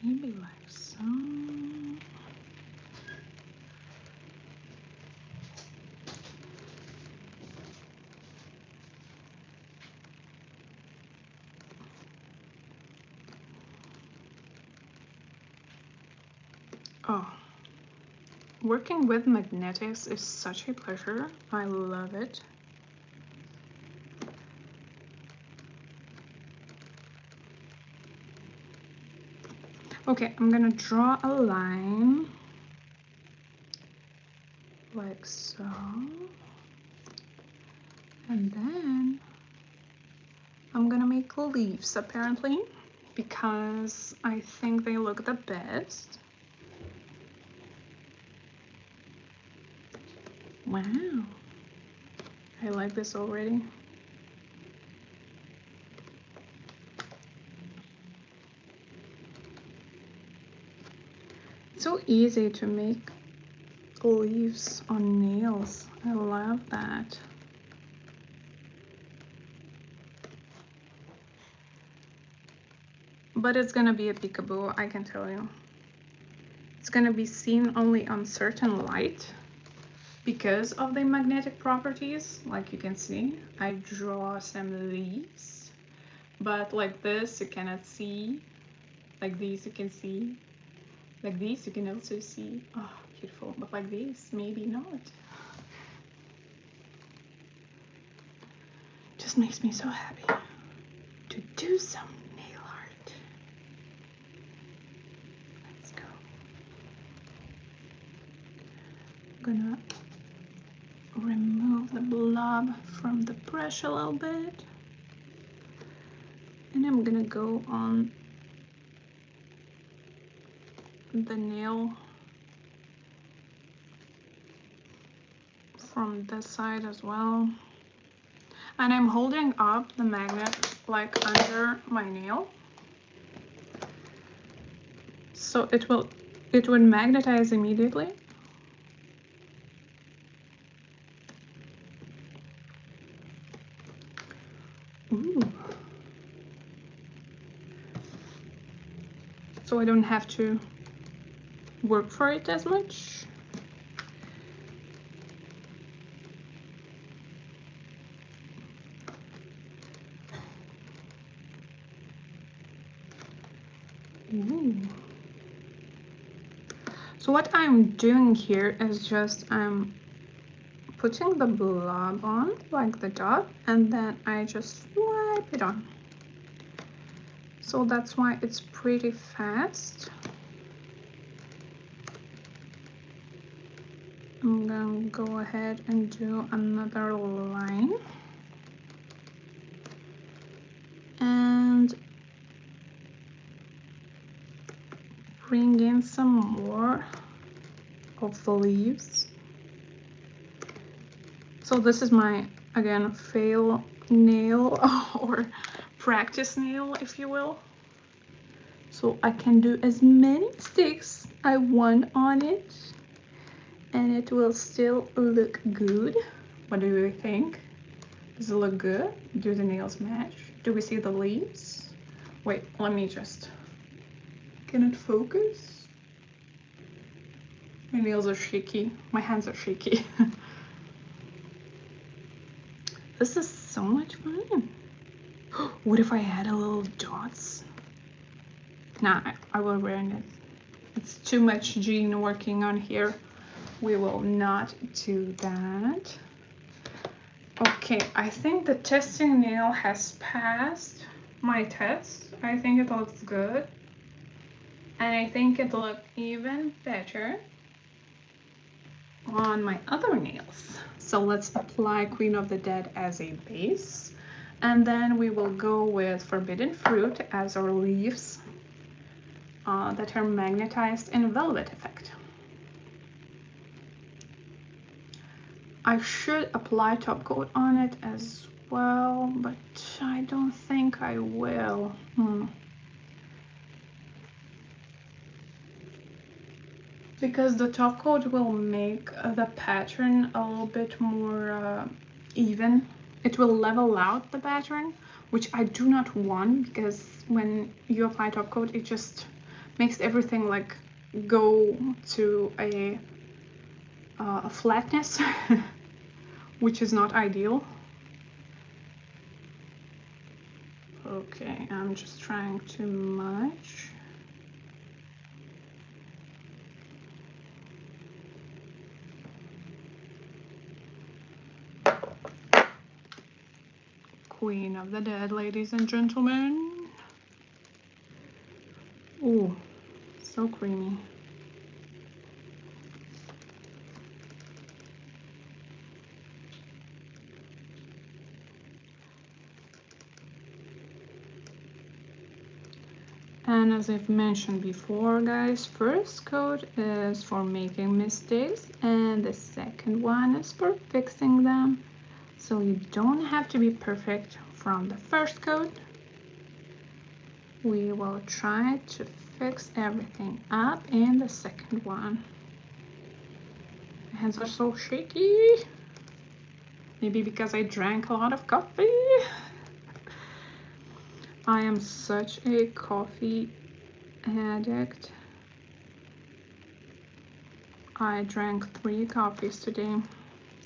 Maybe like so. Oh, working with magnetics is such a pleasure. I love it. Okay, I'm gonna draw a line like so, and then I'm gonna make leaves apparently because I think they look the best. Wow, I like this already. It's so easy to make leaves on nails. I love that. But it's gonna be a peekaboo, I can tell you. It's gonna be seen only on certain light because of the magnetic properties. Like you can see, I draw some leaves, but like this you cannot see. Like these you can see. Like these you can also see. Oh, beautiful. But like this, maybe not. Just makes me so happy to do some nail art. Let's go. I'm gonna remove the blob from the brush a little bit. And I'm gonna go on the nail from this side as well. And I'm holding up the magnet like under my nail. So it would magnetize immediately. Ooh. So I don't have to work for it as much. Ooh. So what I'm doing here is just I'm putting the blob on like the dot, and then I just swipe it on. So that's why it's pretty fast. I'm gonna go ahead and do another line. And bring in some more of the leaves. So this is my, again, fail nail or practice nail, if you will. So I can do as many sticks I want on it and it will still look good. What do you think? Does it look good? Do the nails match? Do we see the leaves? Wait, let me just... Can it focus? My nails are shaky. My hands are shaky. This is so much fun. What if I had a little dots? Nah, I will ruin it. It's too much gene working on here. We will not do that. Okay, I think the testing nail has passed my test. I think it looks good. And I think it looked even better on my other nails. So let's apply Queen of the Dead as a base. And then we will go with Forbidden Fruit as our leaves that are magnetized in velvet effect. I should apply top coat on it as well, but I don't think I will. Because the top coat will make the pattern a little bit more even. It will level out the pattern, which I do not want, because when you apply top coat, it just makes everything like go to a flatness, which is not ideal. Okay, I'm just trying too much. Queen of the Dead, ladies and gentlemen. Ooh, so creamy. And as I've mentioned before, guys, first coat is for making mistakes and the second one is for fixing them. So you don't have to be perfect from the first coat. We will try to fix everything up in the second one. My hands are so shaky. Maybe because I drank a lot of coffee. I am such a coffee addict. I drank 3 coffees today.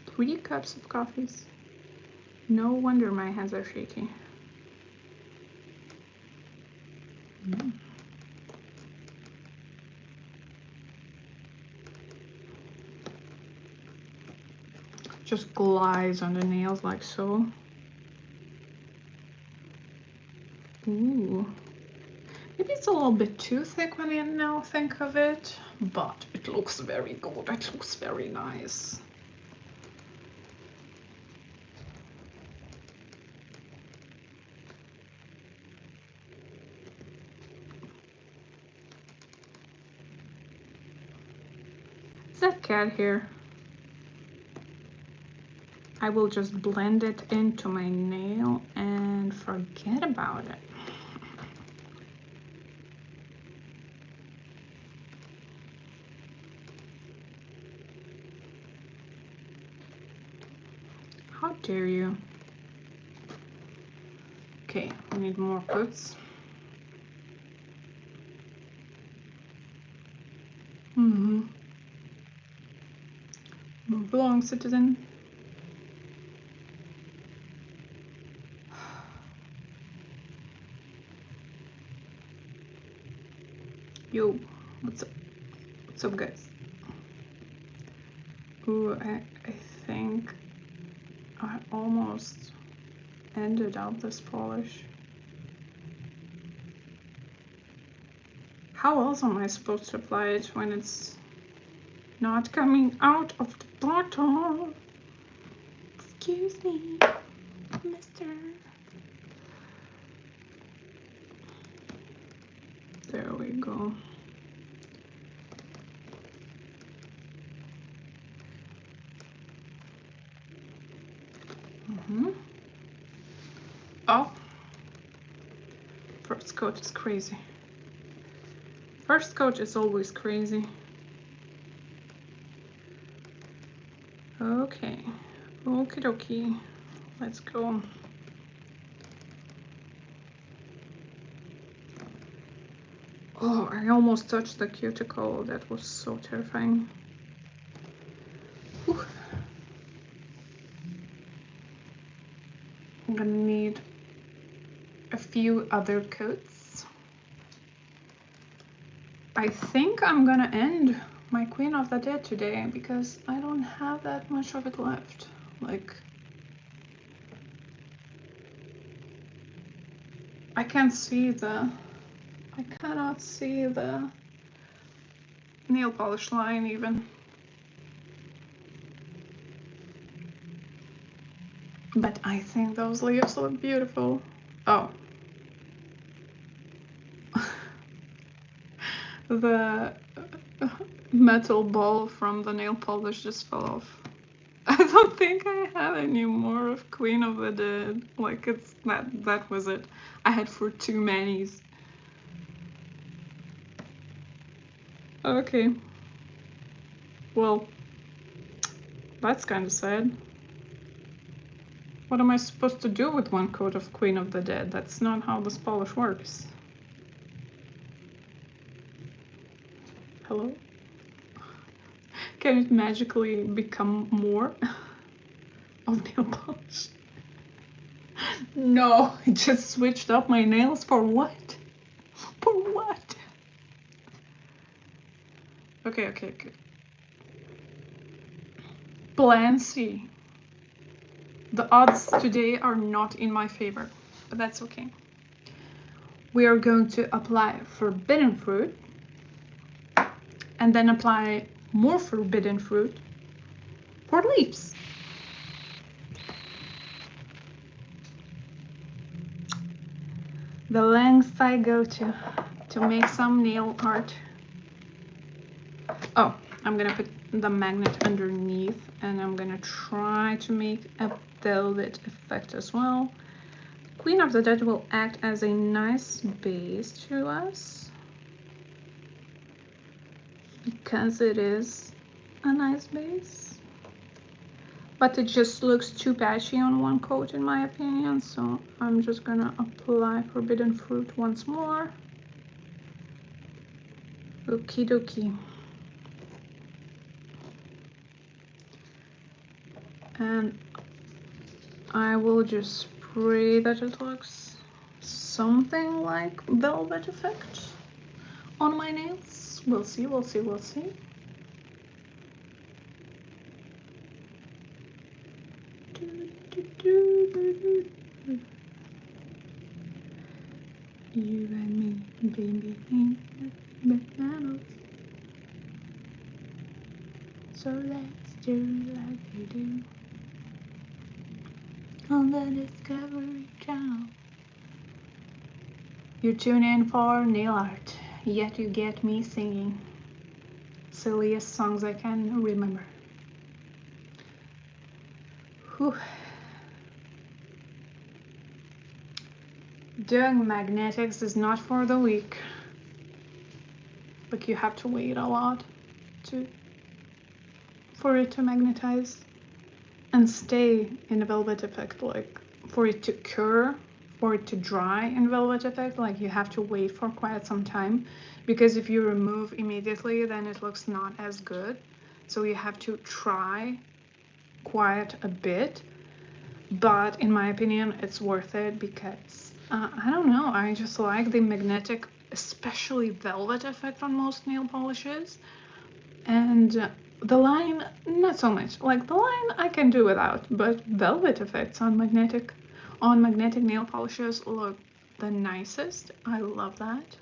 3 cups of coffees. No wonder my hands are shaky. Just glides on the nails like so. Ooh. Maybe it's a little bit too thick when I now think of it, but it looks very good. It looks very nice. Is that cat hair? I will just blend it into my nail and forget about it. How dare you? Okay, we need more coats. Move along, citizen. Yo, what's up? What's up, guys? Ooh, I think I almost ended up this polish. How else am I supposed to apply it when it's not coming out of the bottle? Excuse me, mister. There we go. Oh, first coat is crazy. First coat is always crazy. Okay, okie dokie, let's go. Oh, I almost touched the cuticle. That was so terrifying. Whew. I'm gonna need a few other coats. I think I'm gonna end my Queen of the Dead today because I don't have that much of it left. Like, I cannot see the nail polish line even. But I think those leaves look beautiful. Oh. The metal ball from the nail polish just fell off. I don't think I have any more of Queen of the Dead. Like, it's that was it. I had for too many. Okay. Well, that's kind of sad. What am I supposed to do with one coat of Queen of the Dead? That's not how this polish works. Hello? Can it magically become more of nail polish? No, I just switched up my nails for what? For what? Okay. Plan C. The odds today are not in my favor, but that's okay. We are going to apply forbidden fruit and then apply more forbidden fruit for leaves. The lengths I go to to make some nail art. Oh, I'm gonna put the magnet underneath, and I'm gonna try to make a velvet effect as well. Queen of the Dead will act as a nice base to us because it is a nice base, but it just looks too patchy on one coat in my opinion, so I'm just gonna apply Forbidden Fruit once more. Okie dokie. And I will just pray that it looks something like velvet effect on my nails. We'll see, we'll see, we'll see. You and me, baby, bananas. So let's do like you do on the Discovery Channel. You tune in for nail art, yet you get me singing silliest songs I can remember. Whew. Doing magnetics is not for the weak. Like, you have to wait a lot for it to magnetize and stay in a velvet effect, like for it to cure, for it to dry in velvet effect, like you have to wait for quite some time, because if you remove immediately then it looks not as good. So you have to try quite a bit, but in my opinion it's worth it because I don't know, I just like the magnetic, especially velvet effect on most nail polishes. And the line, not so much. Like, the line I can do without, but velvet effects on magnetic nail polishes look the nicest. I love that.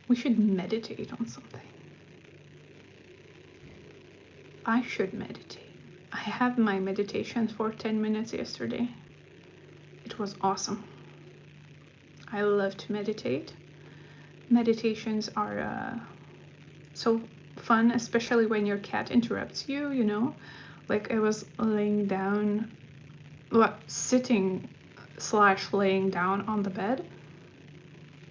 We should meditate on something. I should meditate. I had my meditations for 10 minutes yesterday. It was awesome. I love to meditate. Meditations are so fun, especially when your cat interrupts you, you know? Like, I was laying down, well, sitting / laying down on the bed,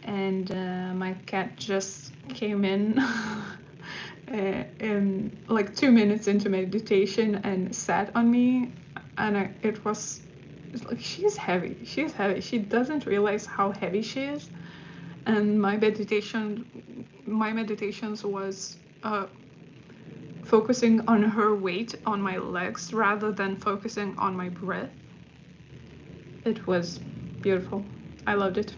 and my cat just came in in like 2 minutes into meditation and sat on me, and it was like, she's heavy. She doesn't realize how heavy she is. And my meditations was focusing on her weight on my legs rather than focusing on my breath. It was beautiful. I loved it.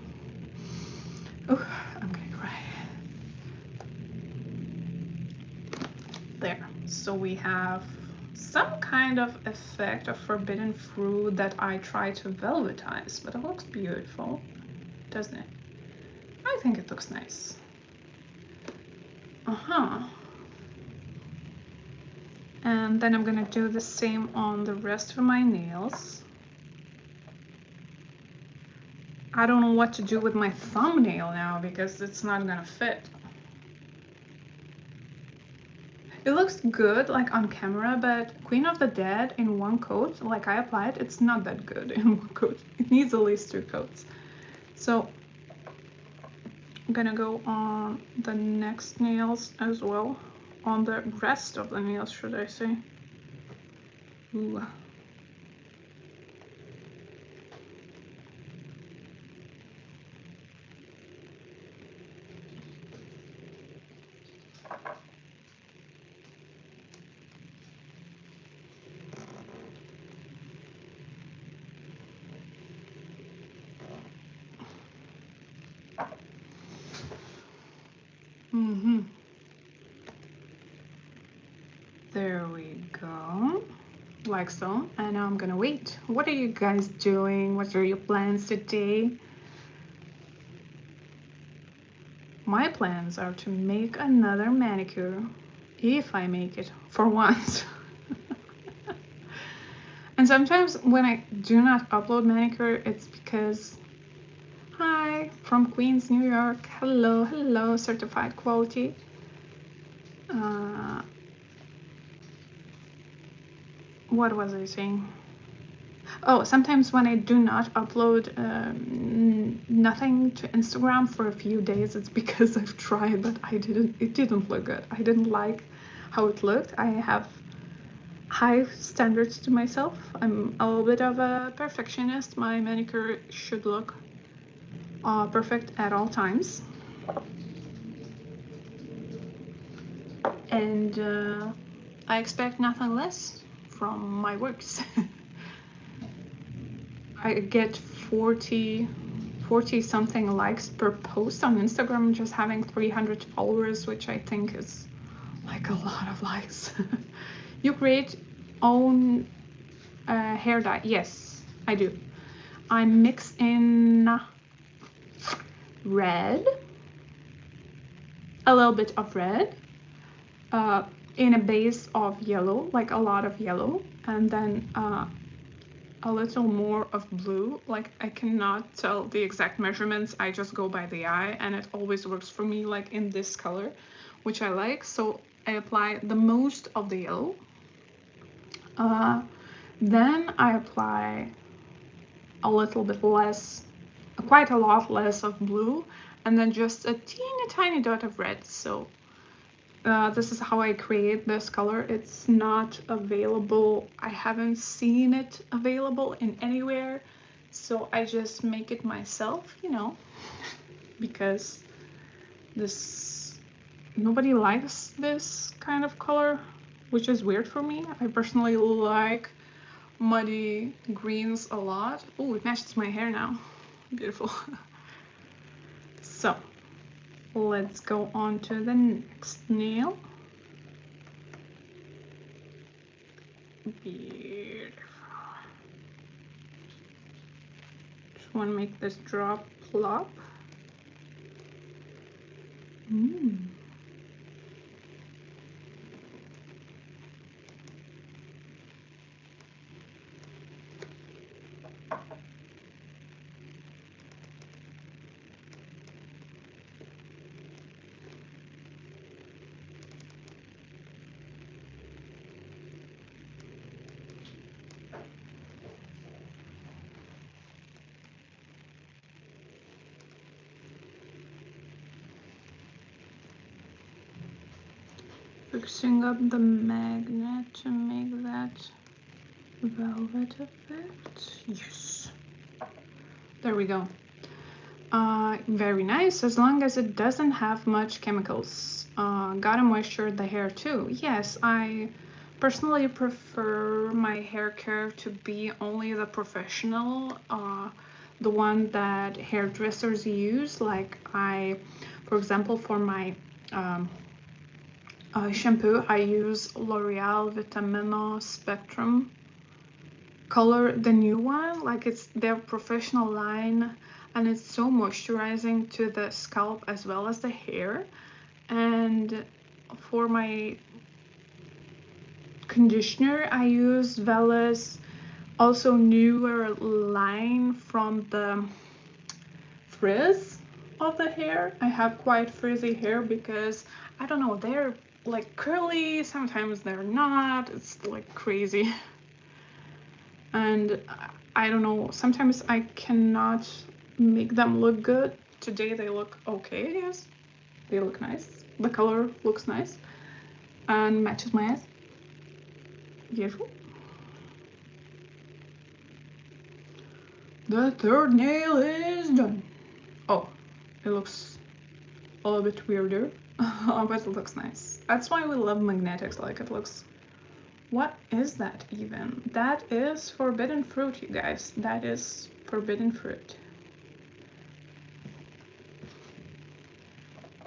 Oh, I'm gonna cry. There. So we have some kind of effect of forbidden fruit that I try to velvetize, but it looks beautiful, doesn't it? I think it looks nice. And then I'm gonna do the same on the rest of my nails. I don't know what to do with my thumbnail now because it's not gonna fit. It looks good like on camera, but Queen of the Dead in one coat, like I applied, it's not that good in one coat. It needs at least 2 coats. So I'm gonna go on the next nails as well. On the rest of the nails, should I say. Ooh. There we go, like so. And now I'm gonna wait. What are you guys doing? What are your plans today? My plans are to make another manicure, if I make it, for once. And sometimes when I do not upload manicure, it's because, hi, from Queens, New York. Hello, hello, certified quality. What was I saying? Oh, sometimes when I do not upload nothing to Instagram for a few days, it's because I've tried, but it didn't look good. I didn't like how it looked. I have high standards to myself. I'm a little bit of a perfectionist. My manicure should look perfect at all times. And I expect nothing less from my works. I get 40 something likes per post on Instagram, just having 300 followers, which I think is like a lot of likes. You create own hair dye? Yes, I do. I mix in red, a little bit of red, in a base of yellow, like a lot of yellow, and then a little more of blue. Like, I cannot tell the exact measurements, I just go by the eye, and it always works for me, like in this color, which I like. So I apply the most of the yellow, then I apply a little bit less, quite a lot less of blue, and then just a teeny tiny dot of red. So this is how I create this color. It's not available, I haven't seen it available in anywhere, so I just make it myself, you know, because nobody likes this kind of color, which is weird for me. I personally like muddy greens a lot. Oh, it matches my hair now. Beautiful. So let's go on to the next nail. Beautiful. Just want to make this drop plop. Fixing up the magnet to make that velvet effect. Yes. There we go. Very nice, as long as it doesn't have much chemicals. Gotta moisture the hair too. Yes, I personally prefer my hair care to be only the professional, the one that hairdressers use. Like for example, for my shampoo, I use L'Oreal Vitamino Spectrum color, the new one. Like, it's their professional line, and it's so moisturizing to the scalp as well as the hair. And for my conditioner, I use Vella's also newer line from the frizz of the hair. I have quite frizzy hair because, I don't know, they're like curly, sometimes they're not. It's like crazy. And I don't know, sometimes I cannot make them look good. Today they look okay, yes. They look nice. The color looks nice and matches my eyes. Beautiful. The third nail is done. Oh, it looks a little bit weirder, but it looks nice. That's why we love magnetics. Like, it looks... What is that even? That is forbidden fruit, you guys. That is forbidden fruit.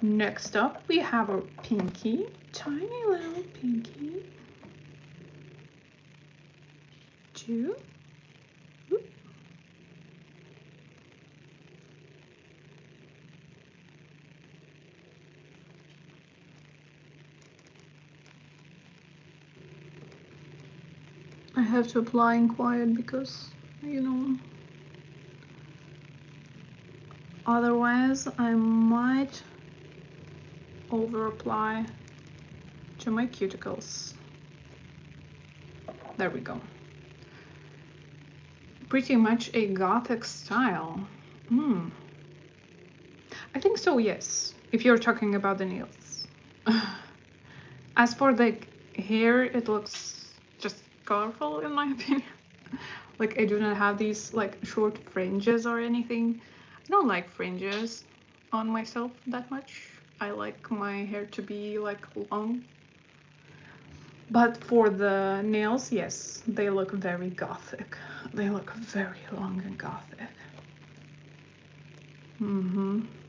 Next up, we have our pinky. Tiny little pinky. 2. Oop. I have to apply in quiet because, you know, otherwise I might over apply to my cuticles. There we go. Pretty much a gothic style. I think so, yes, if you're talking about the nails. As for the hair, it looks just colorful in my opinion. Like, I do not have these like short fringes or anything. I don't like fringes on myself that much. I like my hair to be like long. But for the nails, yes, they look very gothic. They look very long and gothic.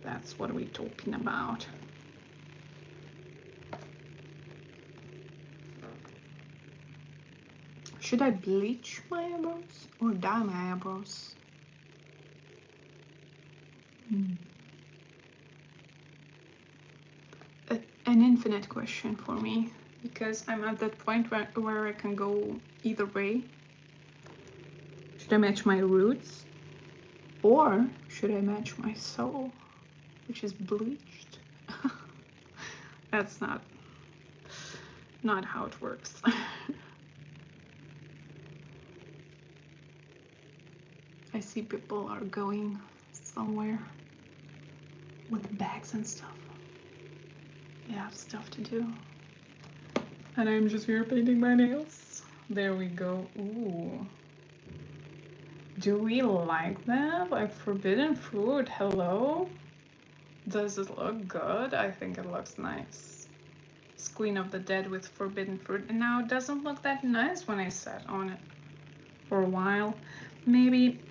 That's what we're talking about. Should I bleach my eyebrows or dye my eyebrows? An infinite question for me, because I'm at that point where I can go either way. Should I match my roots, or should I match my soul, which is bleached? That's not how it works. I see people are going somewhere with bags and stuff. They have stuff to do. And I'm just here painting my nails. There we go. Ooh. Do we like that? Like forbidden fruit, hello? Does it look good? I think it looks nice. It's Queen of the Dead with forbidden fruit. And now it doesn't look that nice when I sat on it for a while. Maybe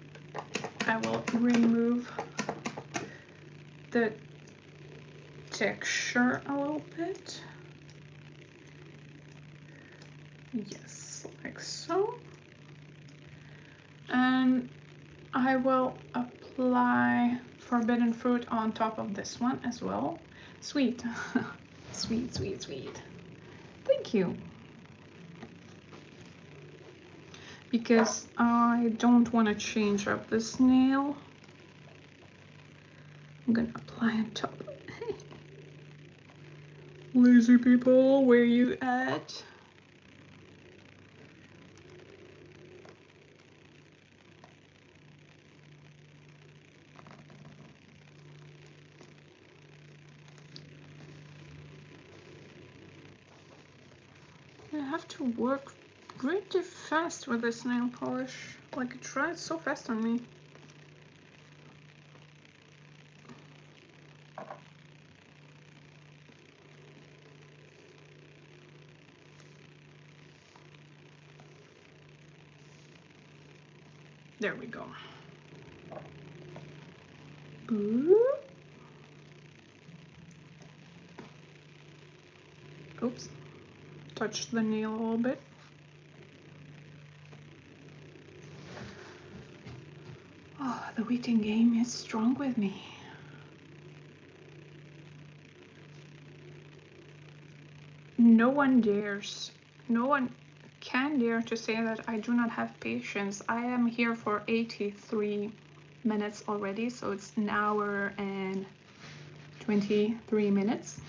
I will remove the texture a little bit. Yes, like so. And I will apply forbidden fruit on top of this one as well. Sweet. Sweet, sweet, sweet. Thank you. Because I don't want to change up this nail. I'm gonna apply on top of it. Lazy people, where you at? I have to work pretty fast with this nail polish. Like, it dries so fast on me. There we go. Oops. Touched the nail a little bit. Oh, the waiting game is strong with me. No one can dare to say that I do not have patience. I am here for 83 minutes already, so it's an hour and 23 minutes.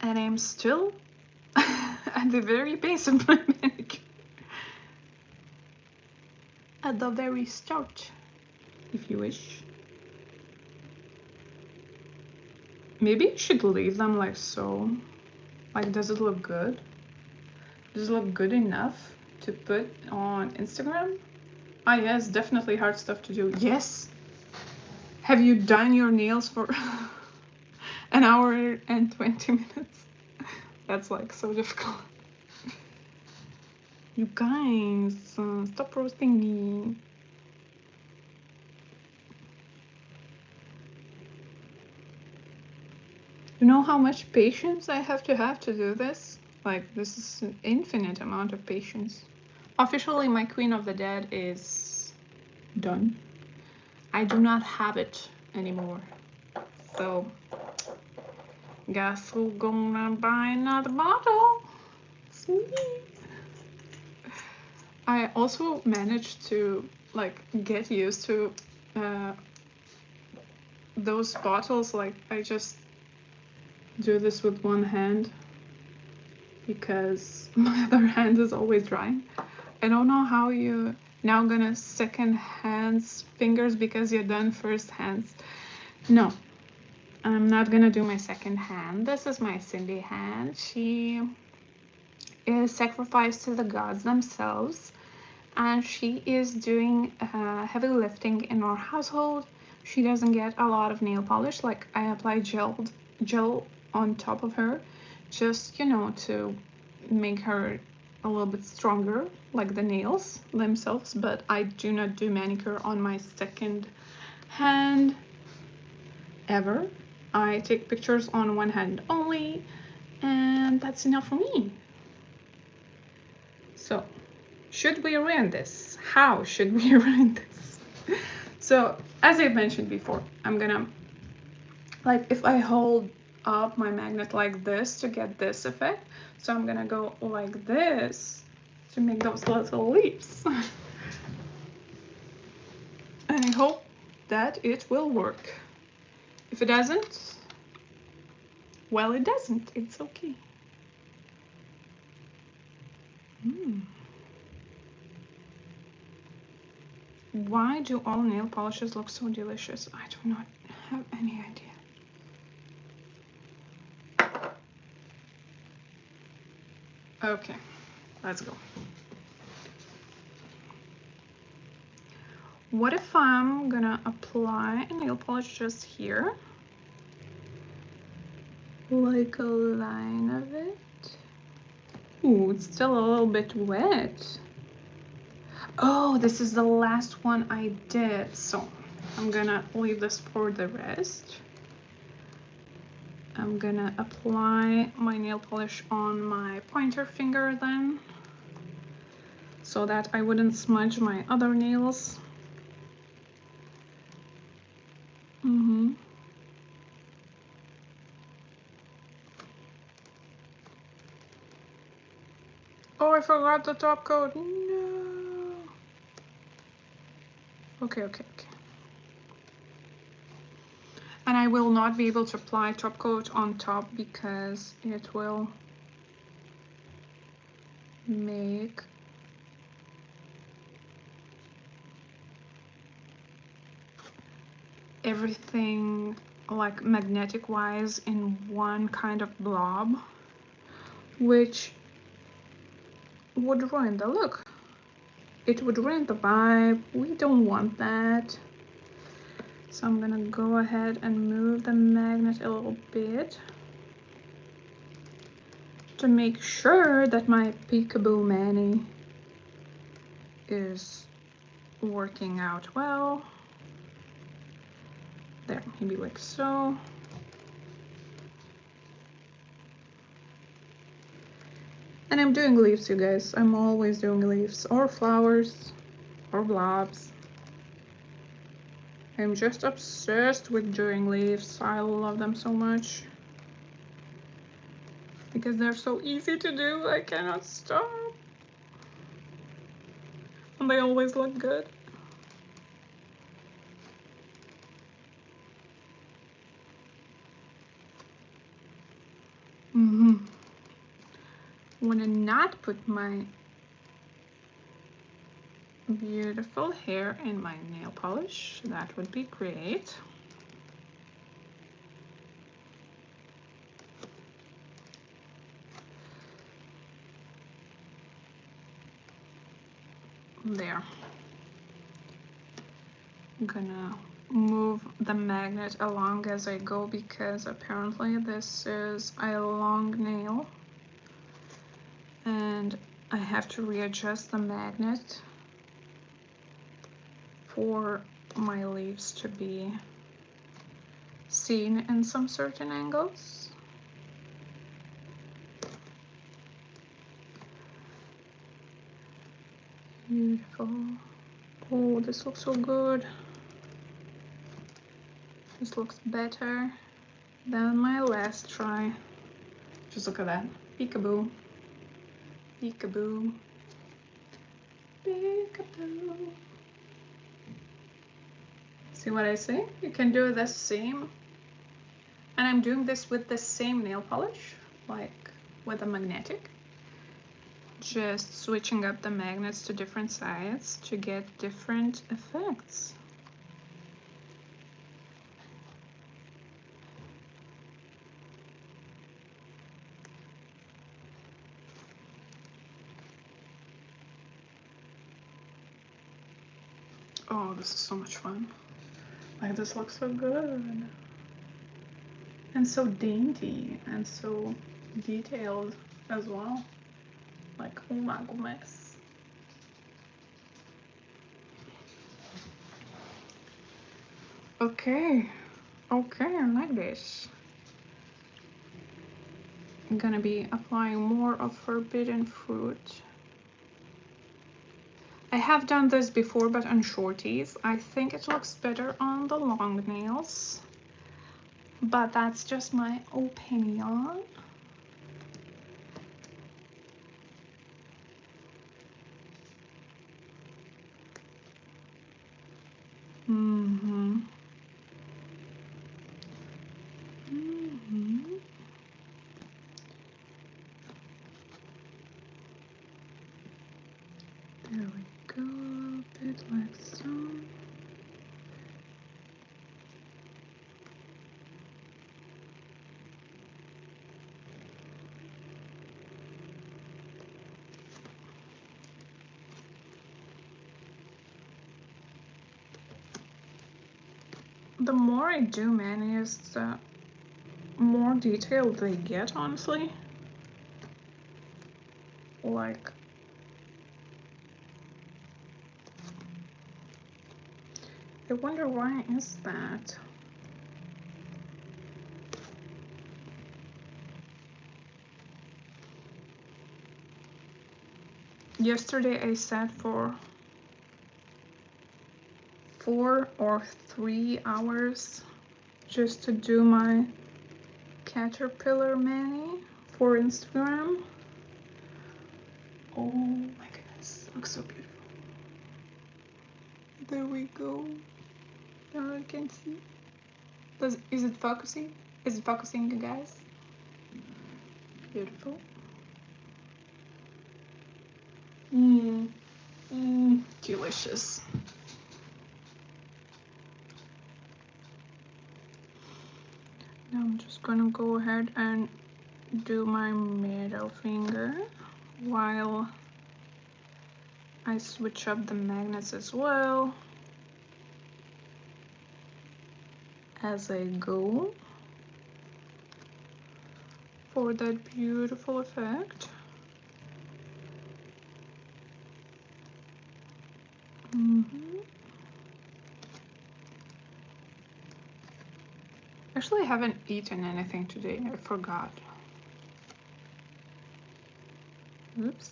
And I'm still at the very base of my manicure. At the very start, if you wish. Maybe I should leave them like so. Like, does it look good? Does it look good enough to put on Instagram? Ah, yes, definitely hard stuff to do. Yes! Have you done your nails for an hour and 20 minutes? That's like so difficult. You guys, stop roasting me. You know how much patience I have to do this? Like, this is an infinite amount of patience. Officially, my Queen of the Dead is done. I do not have it anymore. So, guess we're gonna buy another bottle. Sweet. I also managed to like get used to those bottles. Like I just do this with one hand because my other hand is always drying. I don't know how you now gonna second hands fingers because you're done first hands. No, I'm not gonna do my second hand. This is my Cindy hand. She is sacrificed to the gods themselves, and she is doing heavy lifting in our household. She doesn't get a lot of nail polish. Like I apply gel on top of her, just, you know, to make her a little bit stronger, like the nails themselves. But I do not do manicure on my second hand ever. I take pictures on one hand only, and that's enough for me. So should we ruin this? How should we ruin this? So as I mentioned before, I'm gonna, like, if I hold up my magnet like this to get this effect, so I'm gonna go like this to make those little leaves. And I hope that it will work. If it doesn't, well, it doesn't. It's okay. Why do all nail polishes look so delicious? I do not have any idea. Okay, let's go. What if I'm gonna apply a nail polish just here? Like a line of it. Ooh, it's still a little bit wet. Oh, this is the last one I did, so I'm gonna leave this for the rest. I'm gonna apply my nail polish on my pointer finger then, so that I wouldn't smudge my other nails. Oh, I forgot the top coat. No. Okay. And I will not be able to apply top coat on top because it will make everything like magnetic wise in one kind of blob, which would ruin the look. It would ruin the vibe. We don't want that. So I'm gonna go ahead and move the magnet a little bit to make sure that my peekaboo mani is working out well. There, maybe like so. And I'm doing leaves, you guys. I'm always doing leaves or flowers or blobs. I'm just obsessed with doing leaves. I love them so much because they're so easy to do. I cannot stop. And they always look good. Want to not put my beautiful hair in my nail polish. That would be great. There. I'm gonna move the magnet along as I go because apparently this is a long nail and I have to readjust the magnet for my leaves to be seen in some certain angles. Beautiful. Oh, this looks so good. This looks better than my last try. Just look at that. Peekaboo. Peekaboo. Peekaboo. See what I say? You can do the same. And I'm doing this with the same nail polish, like with a magnetic. Just switching up the magnets to different sides to get different effects. Oh, this is so much fun. Like, this looks so good. And so dainty and so detailed as well. Like, oh my goodness. Okay, okay, I like this. I'm gonna be applying more of forbidden fruit. I have done this before, but on shorties. I think it looks better on the long nails, but that's just my opinion. There we go, a bit like so. The more I do manis, the more detailed they get, honestly. Like, I wonder why is that? Yesterday I sat for 4 or 3 hours just to do my caterpillar mani for Instagram. Oh my goodness, looks so beautiful. There we go. Now I can see. Is it focusing? Is it focusing, you guys? Beautiful. Delicious. Now I'm just gonna go ahead and do my middle finger while I switch up the magnets as well as I go for that beautiful effect. Actually, I haven't eaten anything today. I forgot. Oops.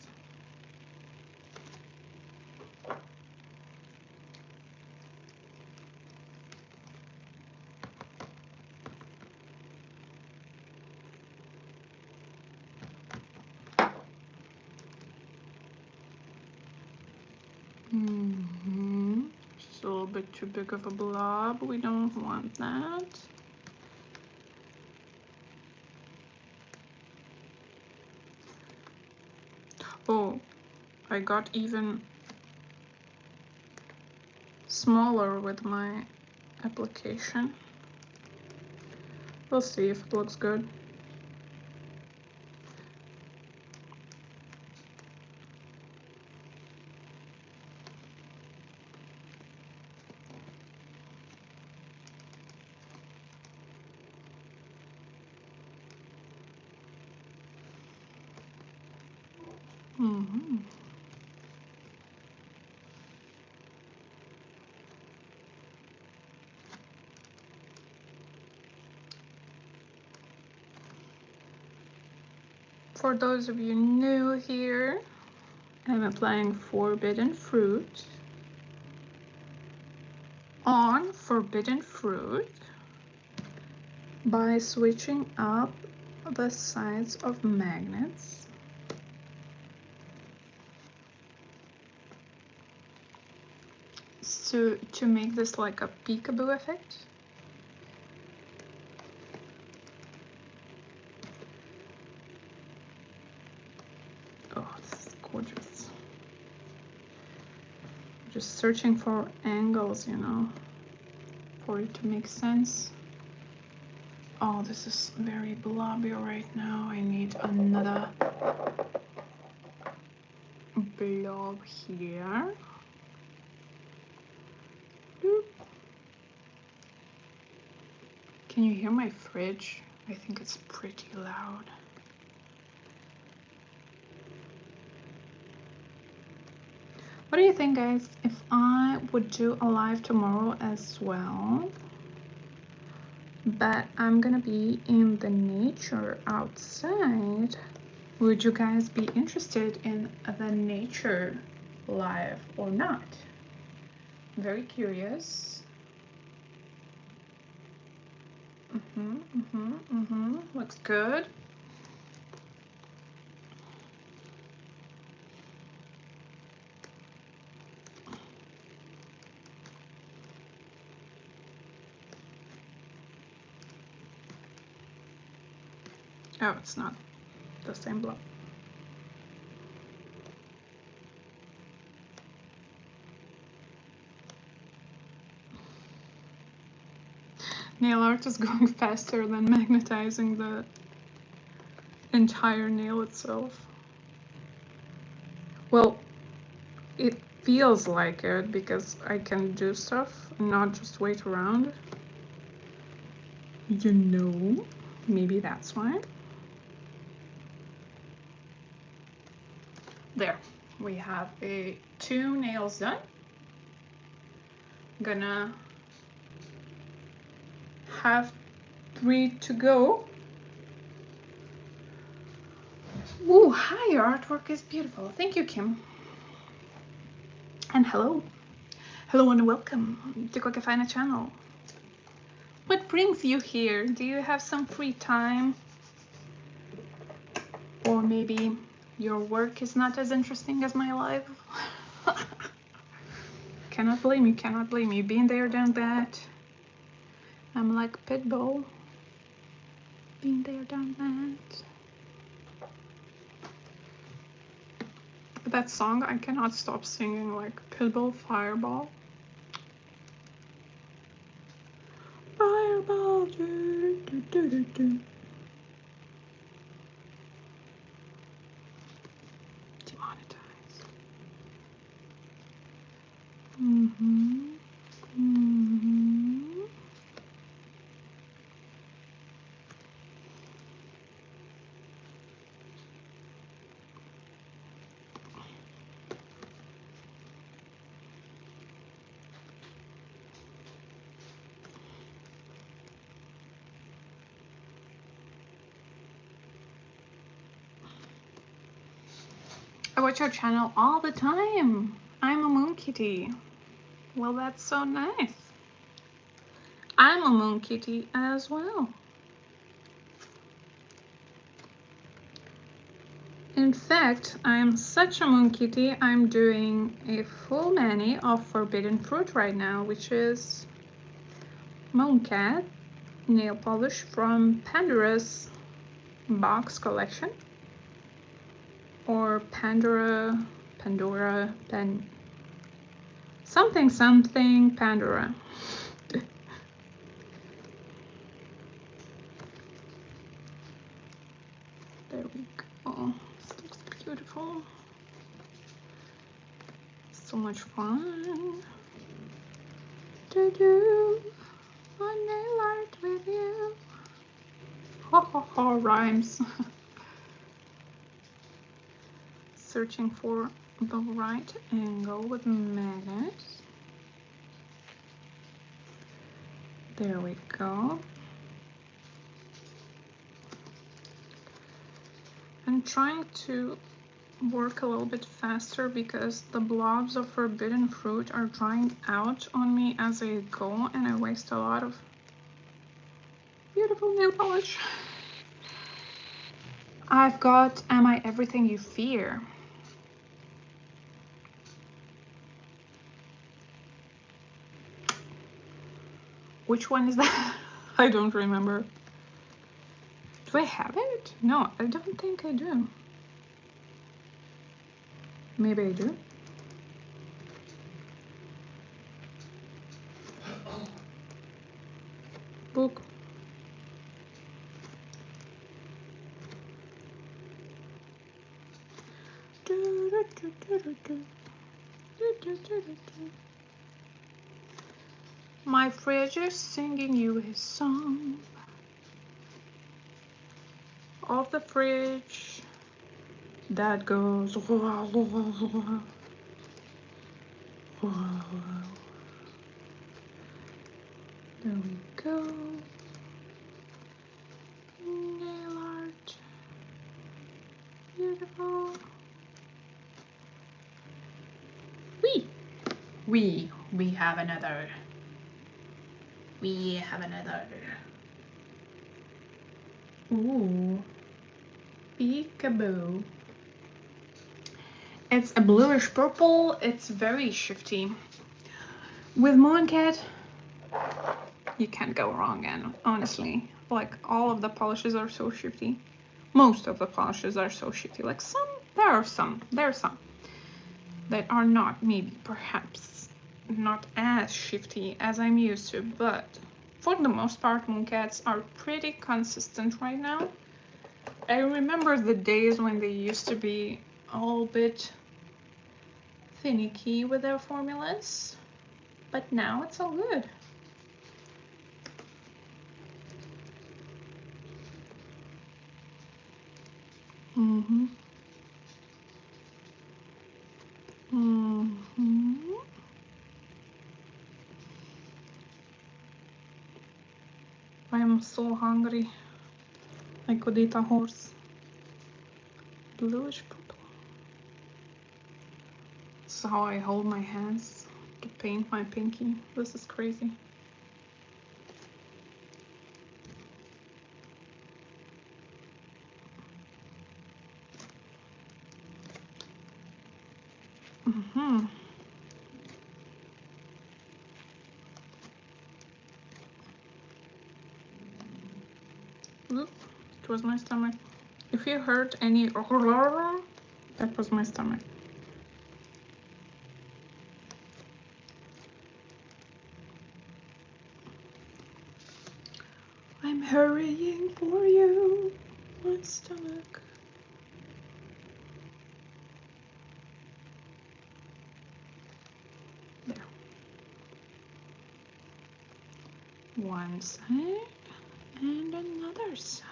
Just a little bit too big of a blob. We don't want that. Oh, I got even smaller with my application. We'll see if it looks good. For those of you new here, I'm applying forbidden fruit on forbidden fruit by switching up the sides of magnets. to make this like a peekaboo effect. Oh, this is gorgeous. Just searching for angles, you know, for it to make sense. Oh, this is very blobby right now. I need another blob here. Boop. Can you hear my fridge? I think it's pretty loud. What do you think, guys, if I would do a live tomorrow as well, but I'm gonna be in the nature outside? Would you guys be interested in the nature live or not? Very curious. Looks good. Oh, it's not the same blob. Nail art is going faster than magnetizing the entire nail itself. Well, it feels like it because I can do stuff and not just wait around. You know, maybe that's why. There, we have 2 nails done. Gonna have 3 to go. Ooh, hi, your artwork is beautiful. Thank you, Kim. And hello. Hello and welcome to Koka Fina channel. What brings you here? Do you have some free time? Or maybe your work is not as interesting as my life? Cannot blame you, cannot blame you. Been there, done that. I'm like Pitbull. Been there, done that. That song, I cannot stop singing, like Pitbull, Fireball. Fireball, do, do, do, do, do. Demonetized. I watch your channel all the time. I'm a moon kitty. Well, that's so nice. I'm a moon kitty as well. In fact, I'm such a moon kitty, I'm doing a full mani of forbidden fruit right now, which is Mooncat nail polish from Pandora's box collection. Or Pandora, something Pandora. There we go. This looks beautiful. So much fun to do my nail art with you. Ho ho ho, rhymes. Searching for the right angle with magnets. There we go. I'm trying to work a little bit faster because the blobs of forbidden fruit are drying out on me as I go, and I waste a lot of beautiful nail polish. I've got Am I Everything You Fear? Which one is that? I don't remember. Do I have it? No, I don't think I do. Maybe I do. Book. My fridge is singing you his song. Of the fridge that goes. There we go. Nail art. Beautiful. We have another. We have another. Ooh. Peekaboo. It's a bluish purple. It's very shifty. With Mooncat, you can't go wrong, and honestly, like all of the polishes are so shifty. Most of the polishes are so shifty. Like there are some that are not, maybe perhaps not as shifty as I'm used to, but for the most part, Mooncats are pretty consistent right now. I remember the days when they used to be a little bit finicky with their formulas, but now it's all good. I am so hungry. I could eat a horse. Bluish purple. This is how I hold my hands to paint my pinky. This is crazy. Oop, it was my stomach. If you heard any that was my stomach. I'm hurrying for you, my stomach. There. One side and another side.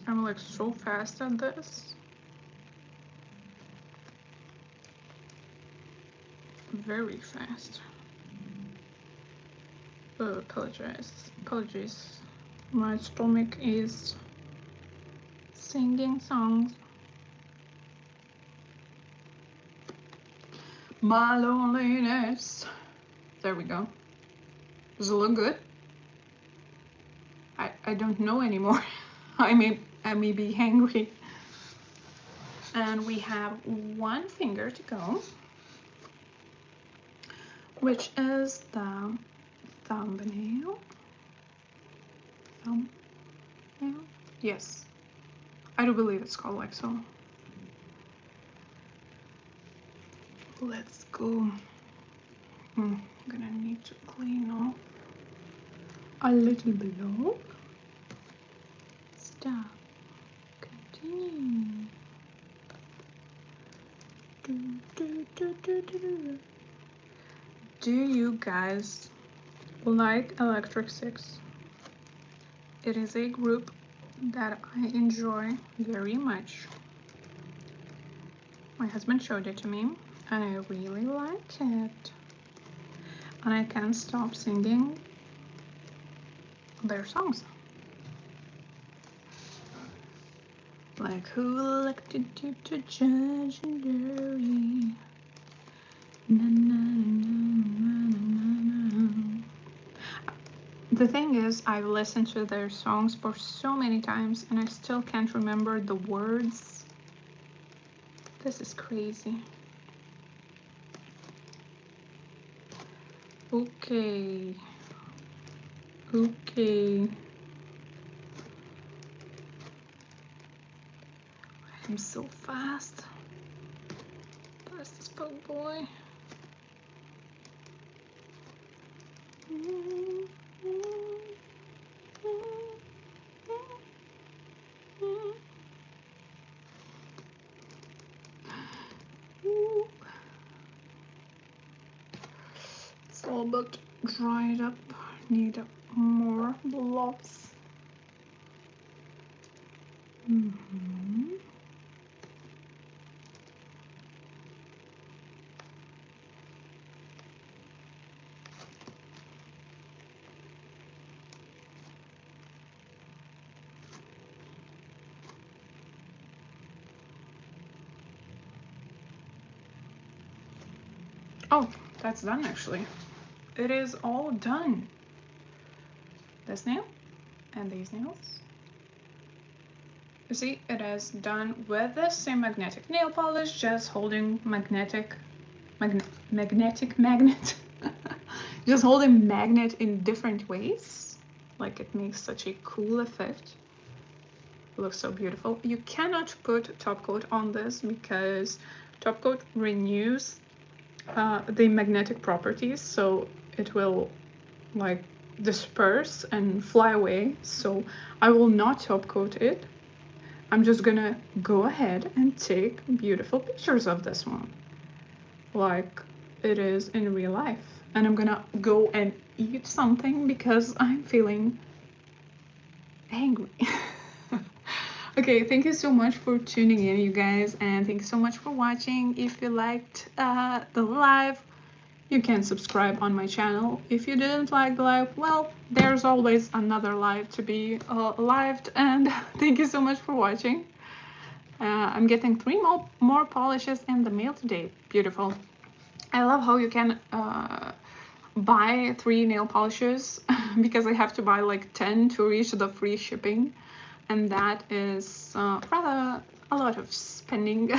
I'm like so fast at this. Very fast. Apologies. My stomach is singing songs. My loneliness. There we go. Does it look good? I don't know anymore. I may be hungry. And we have one finger to go, which is the thumbnail. Thumbnail? Yes. I do believe it's called like so. Let's go. I'm gonna need to clean off a little below. Stop. Continue. Do you guys like Electric Six? It is a group that I enjoy very much. My husband showed it to me and I really like it. And I can't stop singing their songs. Like, who elected you to judge and jury? Na, na, na, na, na, na. The thing is, I've listened to their songs for so many times and I still can't remember the words. This is crazy. Okay. Okay. I'm so fast. Fast as fuck, boy. It's all but dried up. Need more blobs. Oh, that's done actually. It is all done. This nail and these nails. You see, it is done with the same magnetic nail polish, just holding magnet. Just holding magnet in different ways. Like it makes such a cool effect. It looks so beautiful. You cannot put top coat on this because top coat renews the magnetic properties, so it will like disperse and fly away. So I will not top coat it. I'm just gonna go ahead and take beautiful pictures of this one like it is in real life. And I'm gonna go and eat something because I'm feeling angry. Okay, thank you so much for tuning in, you guys, and thank you so much for watching. If you liked the live, you can subscribe on my channel. If you didn't like the live, well, there's always another live to be lived. And thank you so much for watching. I'm getting 3 more polishes in the mail today. Beautiful. I love how you can buy 3 nail polishes because I have to buy like 10 to reach the free shipping, and that is rather a lot of spending.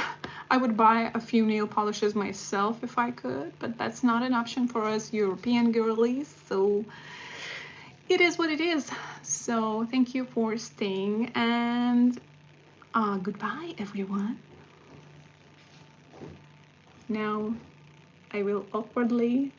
I would buy a few nail polishes myself if I could, but that's not an option for us European girlies, so it is what it is. So thank you for staying, and goodbye everyone. Now I will awkwardly